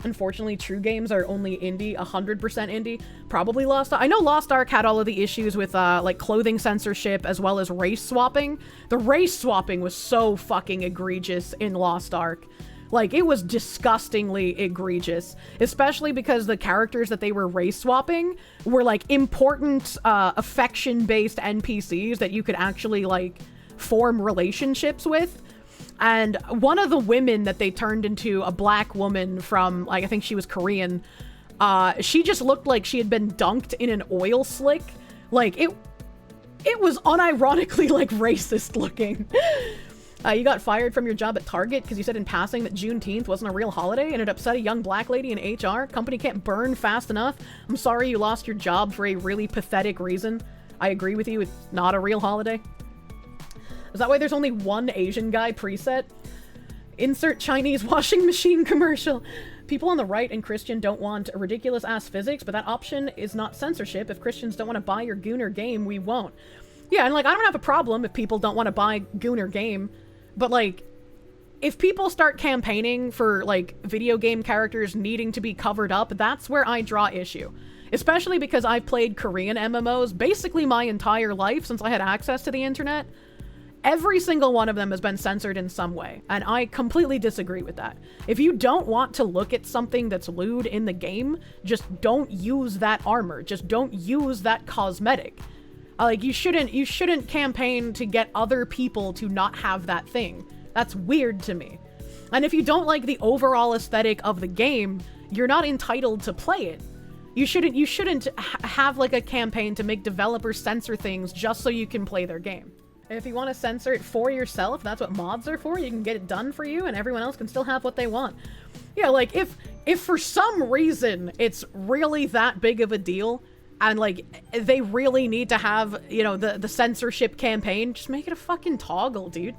A: Unfortunately, true games are only indie, 100% indie. Probably Lost Ark. I know Lost Ark had all of the issues with, like, clothing censorship as well as race swapping. The race swapping was so fucking egregious in Lost Ark. Like, it was disgustingly egregious, especially because the characters that they were race swapping were, like, important, affection-based NPCs that you could actually, like, form relationships with. And one of the women that they turned into a black woman from, like, I think she was Korean, she just looked like she had been dunked in an oil slick. Like, it was unironically, like, racist looking. You got fired from your job at Target because you said in passing that Juneteenth wasn't a real holiday and it upset a young black lady in HR. Company can't burn fast enough. I'm sorry you lost your job for a really pathetic reason. I agree with you, it's not a real holiday. Is that why there's only one Asian guy preset? Insert Chinese washing machine commercial. People on the right and Christian don't want ridiculous-ass physics, but that option is not censorship. If Christians don't want to buy your Gooner game, we won't. Yeah, and, like, I don't have a problem if people don't want to buy Gooner game, but, like, if people start campaigning for, like, video game characters needing to be covered up, that's where I draw issue. Especially because I've played Korean MMOs basically my entire life since I had access to the internet. Every single one of them has been censored in some way, and I completely disagree with that. If you don't want to look at something that's lewd in the game, just don't use that armor. Just don't use that cosmetic. Like, you shouldn't campaign to get other people to not have that thing. That's weird to me. And if you don't like the overall aesthetic of the game, you're not entitled to play it. You shouldn't have like a campaign to make developers censor things just so you can play their game. If you want to censor it for yourself, that's what mods are for. You can get it done for you and everyone else can still have what they want. Yeah, like if for some reason it's really that big of a deal and like they really need to have, you know, the censorship campaign, just make it a fucking toggle, dude.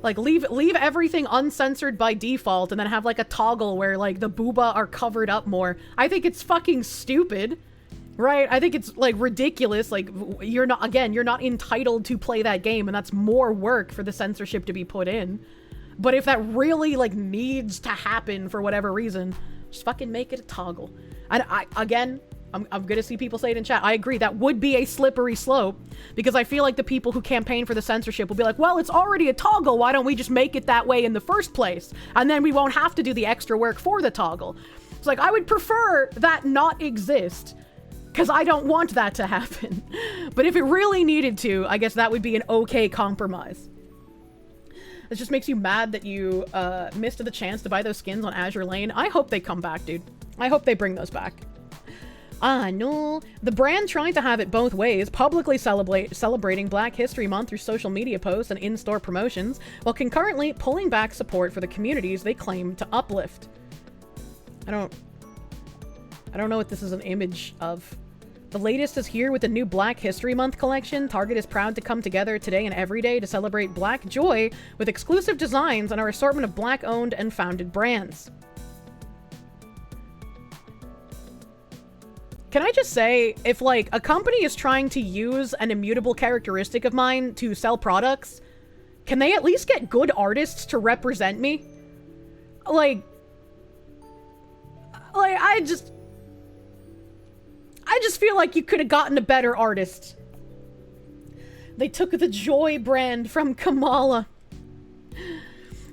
A: Like, leave everything uncensored by default and then have, like, a toggle where, like, the booba are covered up more. I think it's fucking stupid, right? I think it's, like, ridiculous. Like, you're not entitled to play that game, and that's more work for the censorship to be put in. But if that really, like, needs to happen for whatever reason, just fucking make it a toggle. And I'm gonna see people say it in chat. I agree, that would be a slippery slope, because I feel like the people who campaign for the censorship will be like, well, it's already a toggle, why don't we just make it that way in the first place? And then we won't have to do the extra work for the toggle. It's like, I would prefer that not exist, because I don't want that to happen. But if it really needed to, I guess that would be an okay compromise. It just makes you mad that you missed the chance to buy those skins on Azure Lane. I hope they come back, dude. I hope they bring those back. Ah, no. The brand trying to have it both ways, publicly celebrating Black History Month through social media posts and in-store promotions, while concurrently pulling back support for the communities they claim to uplift. I don't know what this is an image of. The latest is here with the new Black History Month collection. Target is proud to come together today and every day to celebrate Black joy with exclusive designs on our assortment of Black-owned and founded brands. Can I just say, if, like, a company is trying to use an immutable characteristic of mine to sell products, can they at least get good artists to represent me? Like, I just feel like you could have gotten a better artist. They took the Joy brand from Kamala.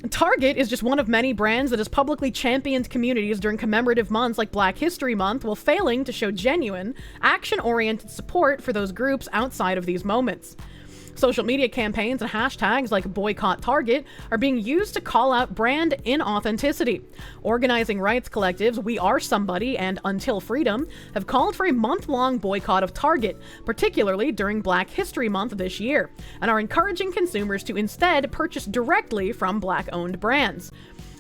A: Target is just one of many brands that has publicly championed communities during commemorative months like Black History Month, while failing to show genuine, action-oriented support for those groups outside of these moments. Social media campaigns and hashtags like Boycott Target are being used to call out brand inauthenticity. Organizing rights collectives We Are Somebody and Until Freedom have called for a month-long boycott of Target, particularly during Black History Month this year, and are encouraging consumers to instead purchase directly from Black-owned brands.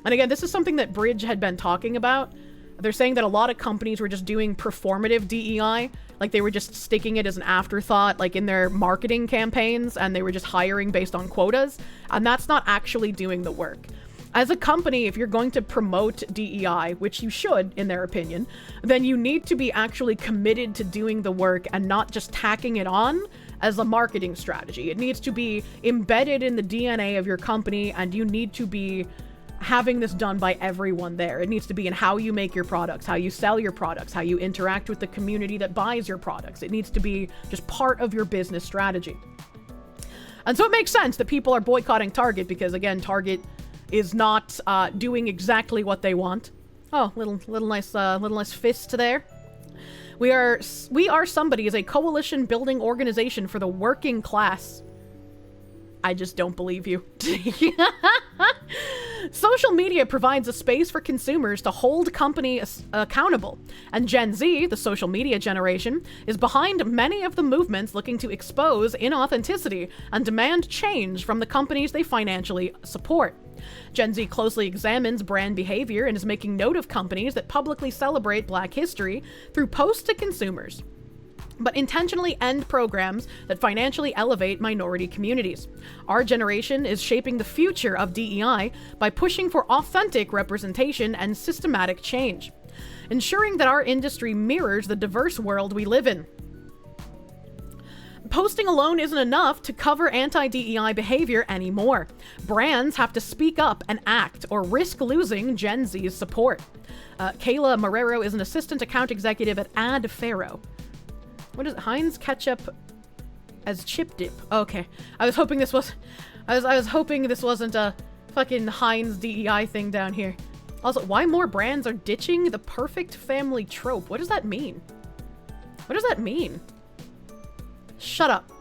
A: And again, this is something that Bridge had been talking about. They're saying that a lot of companies were just doing performative DEI, like they were just sticking it as an afterthought, like in their marketing campaigns, and they were just hiring based on quotas, and that's not actually doing the work. As a company, if you're going to promote DEI, which you should, in their opinion, then you need to be actually committed to doing the work and not just tacking it on as a marketing strategy. It needs to be embedded in the DNA of your company, and you need to be having this done by everyone there. It needs to be in how you make your products, how you sell your products, how you interact with the community that buys your products. It needs to be just part of your business strategy. And so it makes sense that people are boycotting Target because, again, Target is not doing exactly what they want. Oh, little nice fist there. We Are Somebody is a coalition building organization for the working class. I just don't believe you. Social media provides a space for consumers to hold companies accountable, and Gen Z, the social media generation, is behind many of the movements looking to expose inauthenticity and demand change from the companies they financially support. Gen Z closely examines brand behavior and is making note of companies that publicly celebrate Black history through posts to consumers, but intentionally end programs that financially elevate minority communities. Our generation is shaping the future of DEI by pushing for authentic representation and systematic change, ensuring that our industry mirrors the diverse world we live in. Posting alone isn't enough to cover anti-DEI behavior anymore. Brands have to speak up and act or risk losing Gen Z's support. Kayla Marrero is an assistant account executive at AdFaro. What is it? Heinz Ketchup As chip dip. Okay. I was hoping this was... I was hoping this wasn't a fucking Heinz DEI thing down here. Also, why more brands are ditching the perfect family trope? What does that mean? What does that mean? Shut up.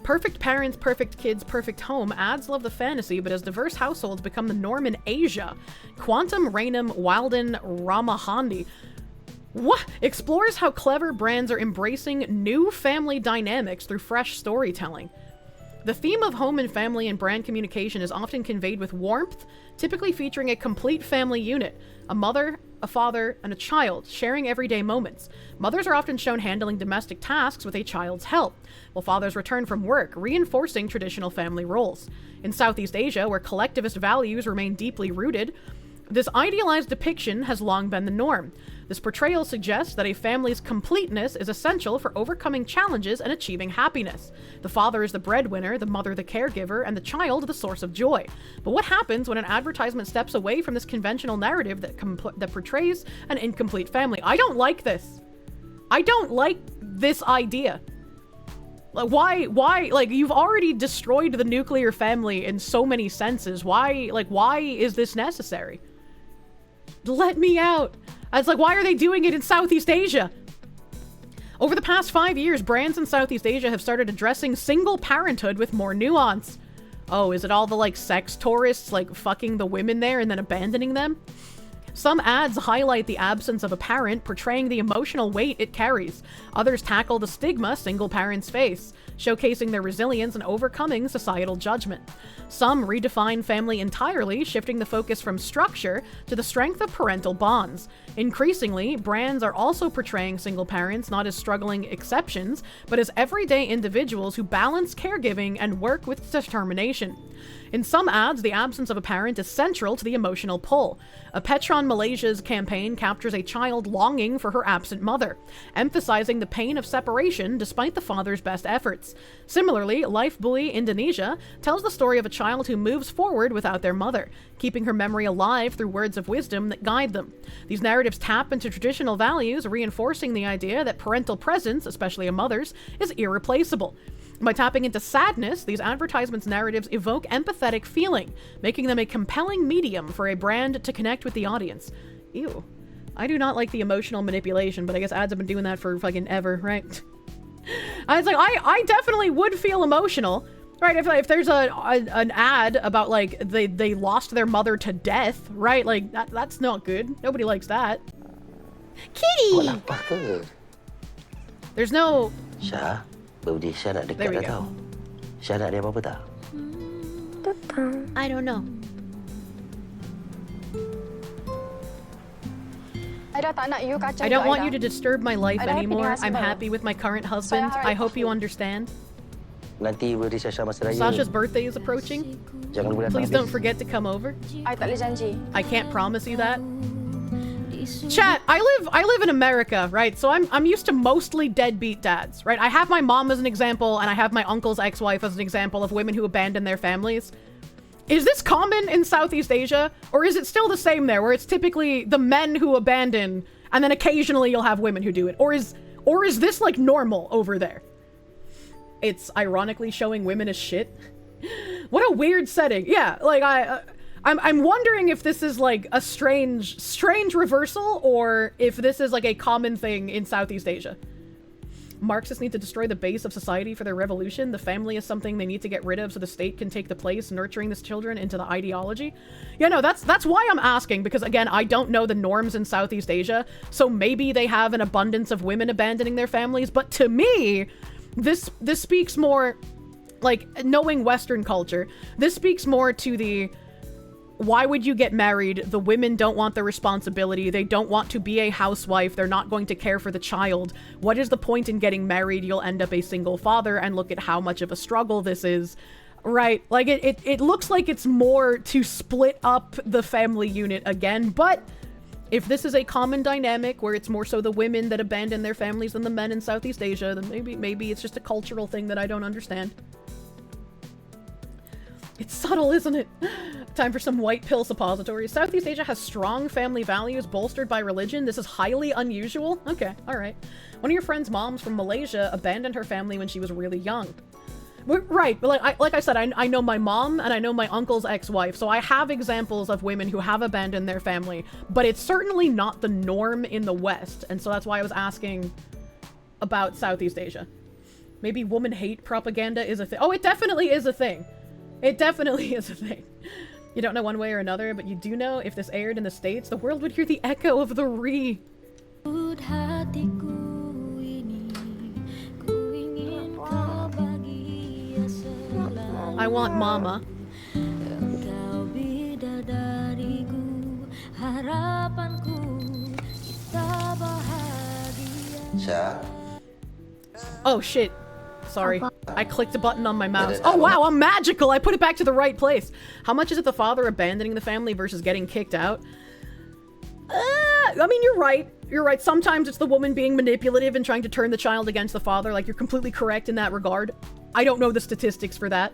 A: Perfect parents, perfect kids, perfect home. Ads love the fantasy, but as diverse households become the norm in Asia, Quantum Rainham Wilden Ramahandi what explores how clever brands are embracing new family dynamics through fresh storytelling. The theme of home and family and brand communication is often conveyed with warmth, typically featuring a complete family unit, a mother, a father, and a child, sharing everyday moments. Mothers are often shown handling domestic tasks with a child's help, while fathers return from work, reinforcing traditional family roles. In Southeast Asia, where collectivist values remain deeply rooted, this idealized depiction has long been the norm. This portrayal suggests that a family's completeness is essential for overcoming challenges and achieving happiness. The father is the breadwinner, the mother the caregiver, and the child the source of joy. But what happens when an advertisement steps away from this conventional narrative that portrays an incomplete family? I don't like this. I don't like this idea. Like, why, like, you've already destroyed the nuclear family in so many senses. Why is this necessary? Let me out. It's like, why are they doing it in Southeast Asia? Over the past 5 years, brands in Southeast Asia have started addressing single parenthood with more nuance. Oh, is it all the, like, sex tourists, like, fucking the women there and then abandoning them? Some ads highlight the absence of a parent, portraying the emotional weight it carries. Others tackle the stigma single parents face, showcasing their resilience and overcoming societal judgment. Some redefine family entirely, shifting the focus from structure to the strength of parental bonds. Increasingly, brands are also portraying single parents not as struggling exceptions, but as everyday individuals who balance caregiving and work with determination. In some ads, the absence of a parent is central to the emotional pull. A Petron Malaysia's campaign captures a child longing for her absent mother, emphasizing the pain of separation despite the father's best efforts. Similarly, Life Buoy Indonesia tells the story of a child who moves forward without their mother, keeping her memory alive through words of wisdom that guide them. These narratives tap into traditional values, reinforcing the idea that parental presence, especially a mother's, is irreplaceable. By tapping into sadness, these advertisements' narratives evoke empathetic feeling, making them a compelling medium for a brand to connect with the audience. Ew. I do not like the emotional manipulation, but I guess ads have been doing that for fucking ever, right? It's like, I definitely would feel emotional, right? If there's an ad about, like, they lost their mother to death, right? Like, that's not good. Nobody likes that. Kitty! There's no...
C: Syah, baru Syah nak
A: There we
C: dekat dah
A: go.
C: tau. Syah nak dia apa-apa tak?
A: I don't know. I don't want you to disturb my life anymore. I'm happy with my current husband. I hope you understand.
C: Nanti beri Syah masa raya.
A: Sasha's birthday is approaching.
C: Jangan boleh
A: Please don't forget to come over. I can't promise you that. Chat, I live in America, right? So I'm used to mostly deadbeat dads, right? I have my mom as an example, and I have my uncle's ex-wife as an example of women who abandon their families. Is this common in Southeast Asia? Or is it still the same there, where it's typically the men who abandon, and then occasionally you'll have women who do it? Or is this, like, normal over there? It's ironically showing women as shit. What a weird setting. Yeah, like, I'm wondering if this is, like, a strange reversal, or if this is, like, a common thing in Southeast Asia. Marxists need to destroy the base of society for their revolution. The family is something they need to get rid of so the state can take the place, nurturing these children into the ideology. Yeah, no, that's why I'm asking, because, again, I don't know the norms in Southeast Asia, so maybe they have an abundance of women abandoning their families, but to me, this speaks more, like, knowing Western culture, this speaks more to the... Why would you get married? The women don't want the responsibility. They don't want to be a housewife. They're not going to care for the child. What is the point in getting married? You'll end up a single father, and look at how much of a struggle this is. Right? Like, it looks like it's more to split up the family unit again, but if this is a common dynamic where it's more so the women that abandon their families than the men in Southeast Asia, then maybe it's just a cultural thing that I don't understand. It's subtle, isn't it? Time for some white pill suppositories. Southeast Asia has strong family values bolstered by religion. This is highly unusual. Okay, alright. One of your friend's moms from Malaysia abandoned her family when she was really young. Right, but like I said, I know my mom and I know my uncle's ex-wife, so I have examples of women who have abandoned their family, but it's certainly not the norm in the West, and so that's why I was asking about Southeast Asia. Maybe woman hate propaganda is a thing. Oh, it definitely is a thing. It definitely is a thing. You don't know one way or another, but you do know if this aired in the States, the world would hear the echo of the re. I want mama. Oh shit. Sorry. I clicked a button on my mouse. Oh wow, I'm magical! I put it back to the right place. How much is it the father abandoning the family versus getting kicked out? I mean, you're right. You're right. Sometimes it's the woman being manipulative and trying to turn the child against the father. Like, you're completely correct in that regard. I don't know the statistics for that.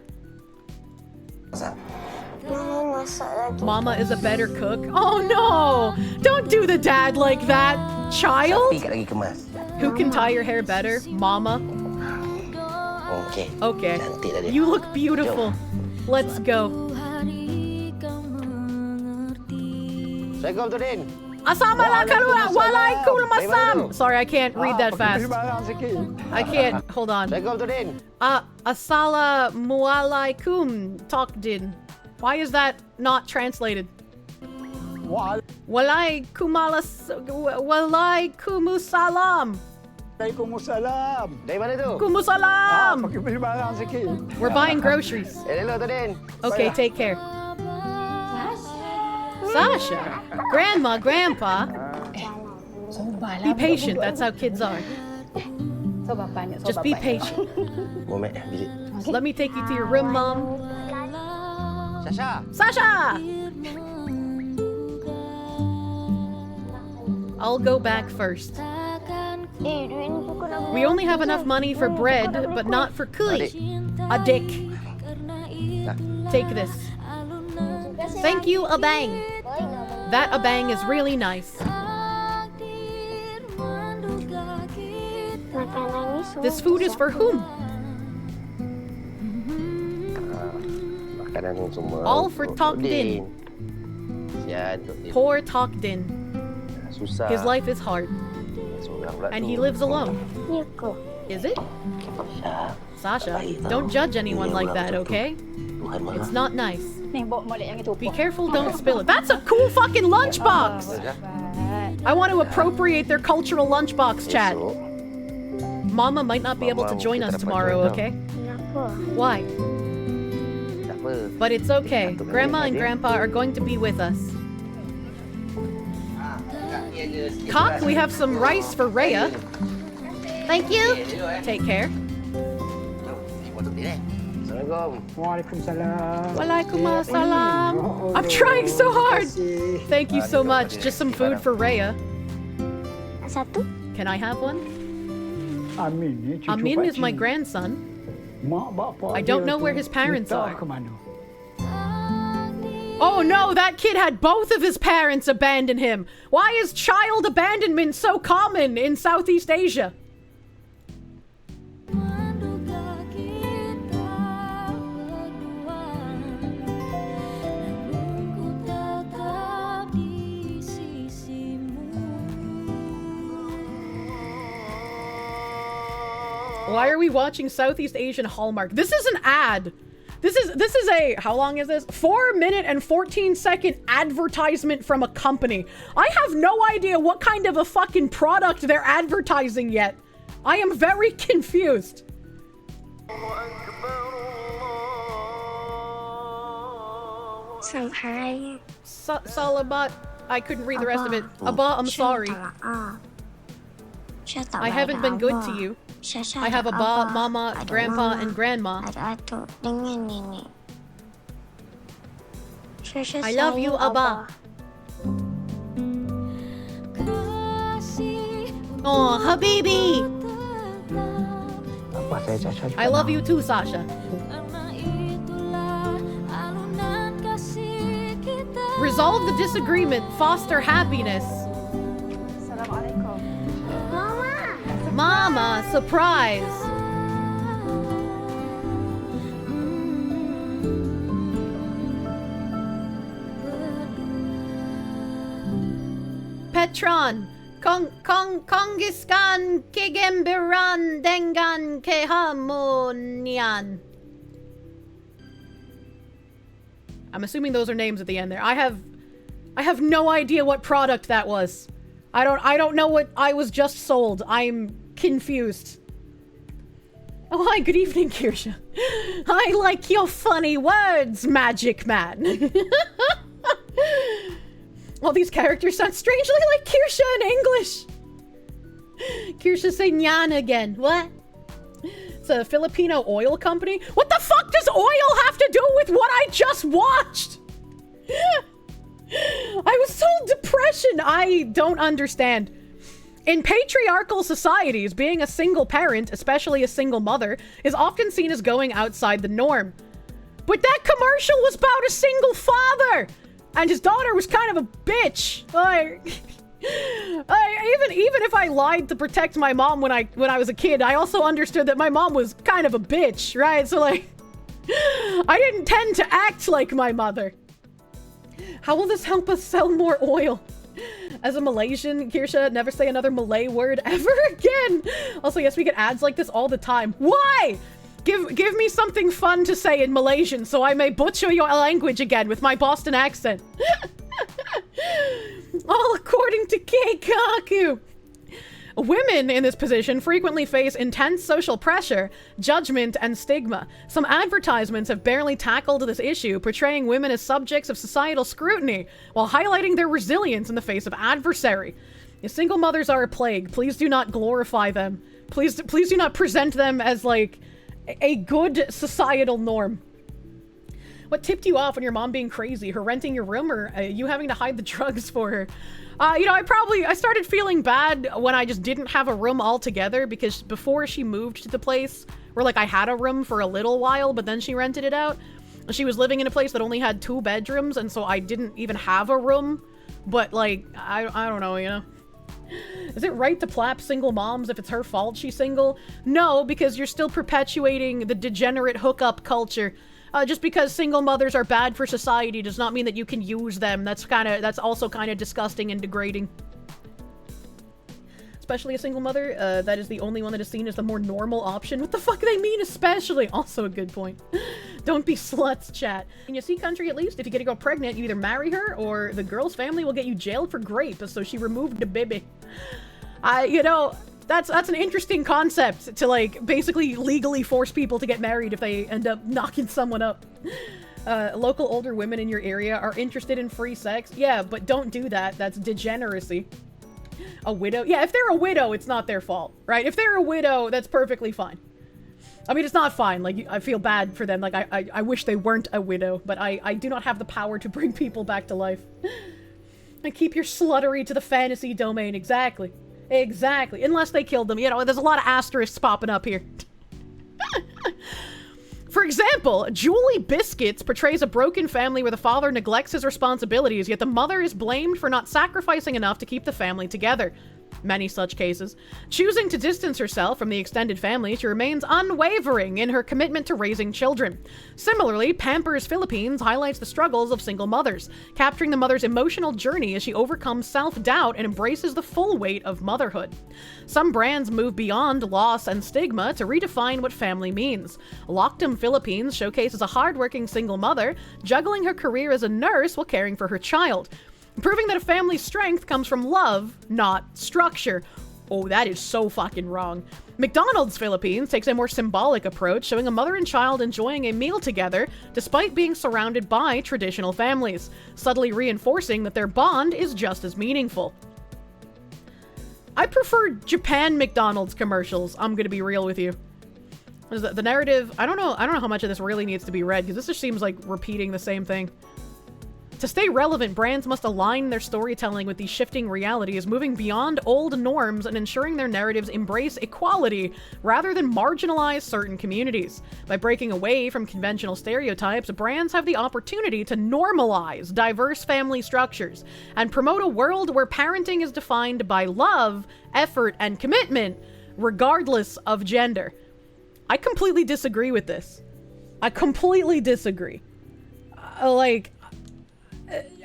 A: Mama is a better cook. Oh no! Don't do the dad like that, child! Who can tie your hair better? Mama? Okay. You look beautiful. Let's go. Sorry, I can't read that fast. I can't. Hold on. Assala mualaikum talkdin. Why is that not translated? Walaikumussalam. Kumusalam. We're buying groceries. Okay, take care. Sasha, grandma, grandpa. Be patient. That's how kids are. Just be patient. Let me take you to your room, Mom. Sasha! I'll go back first. We only have enough money for bread, but not for kui. A dick. Take this. Thank you, Abang. That Abang is really nice. This food is for whom? All for Tokdin. Poor Tokdin. His life is hard. And he lives alone. Is it? Sasha, don't judge anyone like that, okay? It's not nice. Be careful, don't spill it. That's a cool fucking lunchbox! I want to appropriate their cultural lunchbox, chat. Mama might not be able to join us tomorrow, okay? Why? But it's okay. Grandma and Grandpa are going to be with us. Cock, we have some rice for Rhea. Thank you. Take care. Waalaikumsalam. I'm trying so hard. Thank you so much. Just some food for Rhea. Can I have one? Amin is my grandson. I don't know where his parents are. Oh no, that kid had both of his parents abandon him. Why is child abandonment so common in Southeast Asia? Why are we watching Southeast Asian Hallmark? This is an ad. This is a, how long is this? 4-minute and 14-second advertisement from a company. I have no idea what kind of a fucking product they're advertising yet. I am very confused. Salabat. I couldn't read the rest of it. Abba, I'm sorry. I haven't been good to you. I have Abba, Mama, Grandpa, and Grandma. I love you, Abba. Oh, Habibi. I love you too, Sasha. Resolve the disagreement, foster happiness.
D: Assalamualaikum.
A: Mama, surprise. Petron, kongiskan kegemberan dengan keharmonian. I'm assuming those are names at the end there. I have no idea what product that was. I don't know what I was just sold. I'm confused. Oh, hi, good evening, Kirsche. I like your funny words, Magic Man. All these characters sound strangely like Kirsche in English. Kirsche say nyan again. What? It's a Filipino oil company. What the fuck does oil have to do with what I just watched? I was told depression. I don't understand. In patriarchal societies, being a single parent, especially a single mother, is often seen as going outside the norm. But that commercial was about a single father, and his daughter was kind of a bitch. Even if I lied to protect my mom when I was a kid, I also understood that my mom was kind of a bitch, right? So like, I didn't tend to act like my mother. How will this help us sell more oil? As a Malaysian, Kirsche, never say another Malay word ever again. Also, yes, we get ads like this all the time. Why? Give me something fun to say in Malaysian so I may butcher your language again with my Boston accent. All according to Keikaku. Women in this position frequently face intense social pressure, judgment, and stigma. Some advertisements have barely tackled this issue, portraying women as subjects of societal scrutiny, while highlighting their resilience in the face of adversary. If single mothers are a plague, please do not glorify them. Please do not present them as, like, a good societal norm. What tipped you off on your mom being crazy? Her renting your room, or you having to hide the drugs for her? You know, I started feeling bad when I just didn't have a room altogether, because before she moved to the place where, like, I had a room for a little while, but then she rented it out. She was living in a place that only had 2 bedrooms, and so I didn't even have a room. But, like, I don't know, you know? Is it right to plap single moms if it's her fault she's single? No, because you're still perpetuating the degenerate hookup culture. Just because single mothers are bad for society does not mean that you can use them. That's also kind of disgusting and degrading. Especially a single mother, that is the only one that is seen as the more normal option. What the fuck do they mean especially? Also a good point. Don't be sluts, chat. In your sea country, at least, if you get a girl pregnant, you either marry her or the girl's family will get you jailed for rape, so she removed the baby. You know, that's an interesting concept to, like, basically legally force people to get married if they end up knocking someone up. Local older women in your area are interested in free sex. Yeah, but don't do that. That's degeneracy. A widow? Yeah, if they're a widow, it's not their fault, right? If they're a widow, that's perfectly fine. I mean, it's not fine. Like, I feel bad for them. Like, I wish they weren't a widow, but I do not have the power to bring people back to life. And keep your sluttery to the fantasy domain. Exactly. Exactly. Unless they killed them. You know, there's a lot of asterisks popping up here. For example, Julie Biscuits portrays a broken family where the father neglects his responsibilities, yet the mother is blamed for not sacrificing enough to keep the family together. Many such cases. Choosing to distance herself from the extended family, she remains unwavering in her commitment to raising children. Similarly, Pampers Philippines highlights the struggles of single mothers, capturing the mother's emotional journey as she overcomes self-doubt and embraces the full weight of motherhood. Some brands move beyond loss and stigma to redefine what family means. Lockdom Philippines showcases a hardworking single mother juggling her career as a nurse while caring for her child, proving that a family's strength comes from love, not structure. Oh, that is so fucking wrong. McDonald's Philippines takes a more symbolic approach, showing a mother and child enjoying a meal together despite being surrounded by traditional families, subtly reinforcing that their bond is just as meaningful. I prefer Japan McDonald's commercials, I'm gonna be real with you. The narrative, I don't know how much of this really needs to be read, because this just seems like repeating the same thing. To stay relevant, brands must align their storytelling with these shifting realities, moving beyond old norms and ensuring their narratives embrace equality rather than marginalize certain communities. By breaking away from conventional stereotypes, brands have the opportunity to normalize diverse family structures and promote a world where parenting is defined by love, effort, and commitment, regardless of gender. I completely disagree with this. I completely disagree.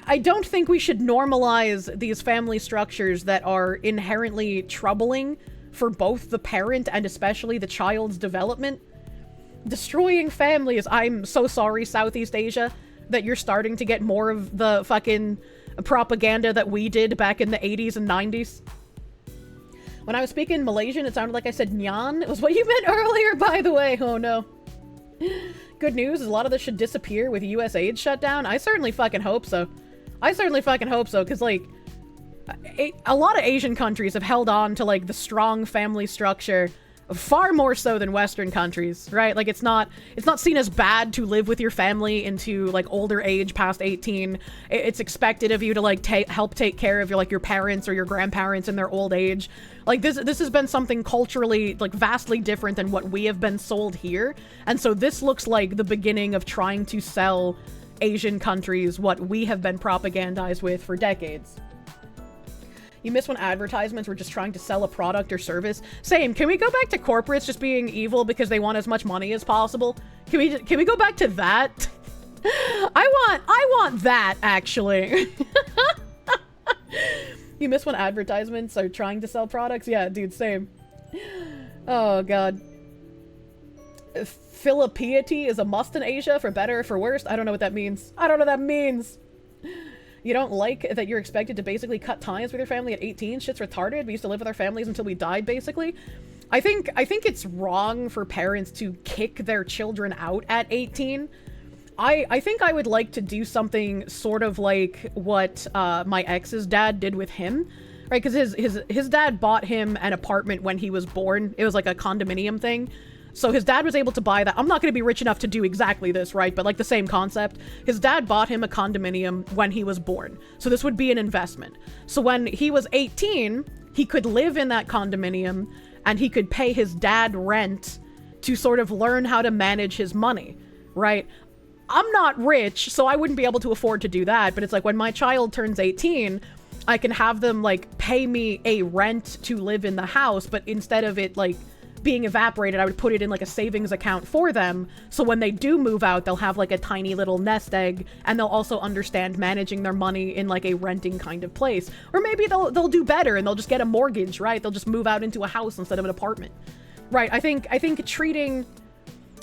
A: I don't think we should normalize these family structures that are inherently troubling for both the parent and especially the child's development. Destroying families. I'm so sorry, Southeast Asia, that you're starting to get more of the fucking propaganda that we did back in the 80s and 90s. When I was speaking Malaysian, it sounded like I said nyan. It was what you meant earlier, by the way. Oh no. Good news is a lot of this should disappear with US aid shutdown. I certainly fucking hope so. Because, like, a lot of Asian countries have held on to, like, the strong family structure far more so than Western countries, right? Like, it's not seen as bad to live with your family into, like, older age past 18. It's expected of you to, like, help take care of your parents or your grandparents in their old age. Like, this has been something culturally, like, vastly different than what we have been sold here. And so this looks like the beginning of trying to sell Asian countries what we have been propagandized with for decades. You miss when advertisements were just trying to sell a product or service. Same. Can we go back to corporates just being evil because they want as much money as possible? Can we go back to that? I want that, actually. You miss when advertisements are trying to sell products? Yeah, dude, same. Oh, God. Philippiety is a must in Asia, for better or for worse. I don't know what that means. You don't like that you're expected to basically cut ties with your family at 18? Shit's retarded. We used to live with our families until we died, basically. I think it's wrong for parents to kick their children out at 18. I think I would like to do something sort of like what my ex's dad did with him, right? Because his dad bought him an apartment when he was born. It was like a condominium thing. So his dad was able to buy that. I'm not going to be rich enough to do exactly this, right? But like the same concept. His dad bought him a condominium when he was born. So this would be an investment. So when he was 18, he could live in that condominium and he could pay his dad rent to sort of learn how to manage his money, right? I'm not rich, so I wouldn't be able to afford to do that. But it's like when my child turns 18, I can have them like pay me a rent to live in the house, but instead of it like being evaporated, I would put it in like a savings account for them. So when they do move out, they'll have like a tiny little nest egg, and they'll also understand managing their money in like a renting kind of place. Or maybe they'll do better and they'll just get a mortgage, right? They'll just move out into a house instead of an apartment. Right. I think treating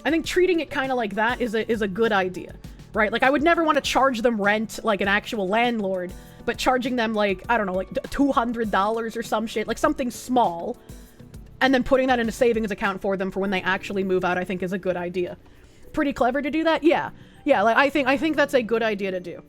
A: it kind of like that is a good idea, right? Like I would never want to charge them rent like an actual landlord, but charging them like, I don't know, like $200 or some shit, like something small, and then putting that in a savings account for them for when they actually move out, I think is a good idea. Pretty clever to do that? Yeah. Yeah, like I think that's a good idea to do.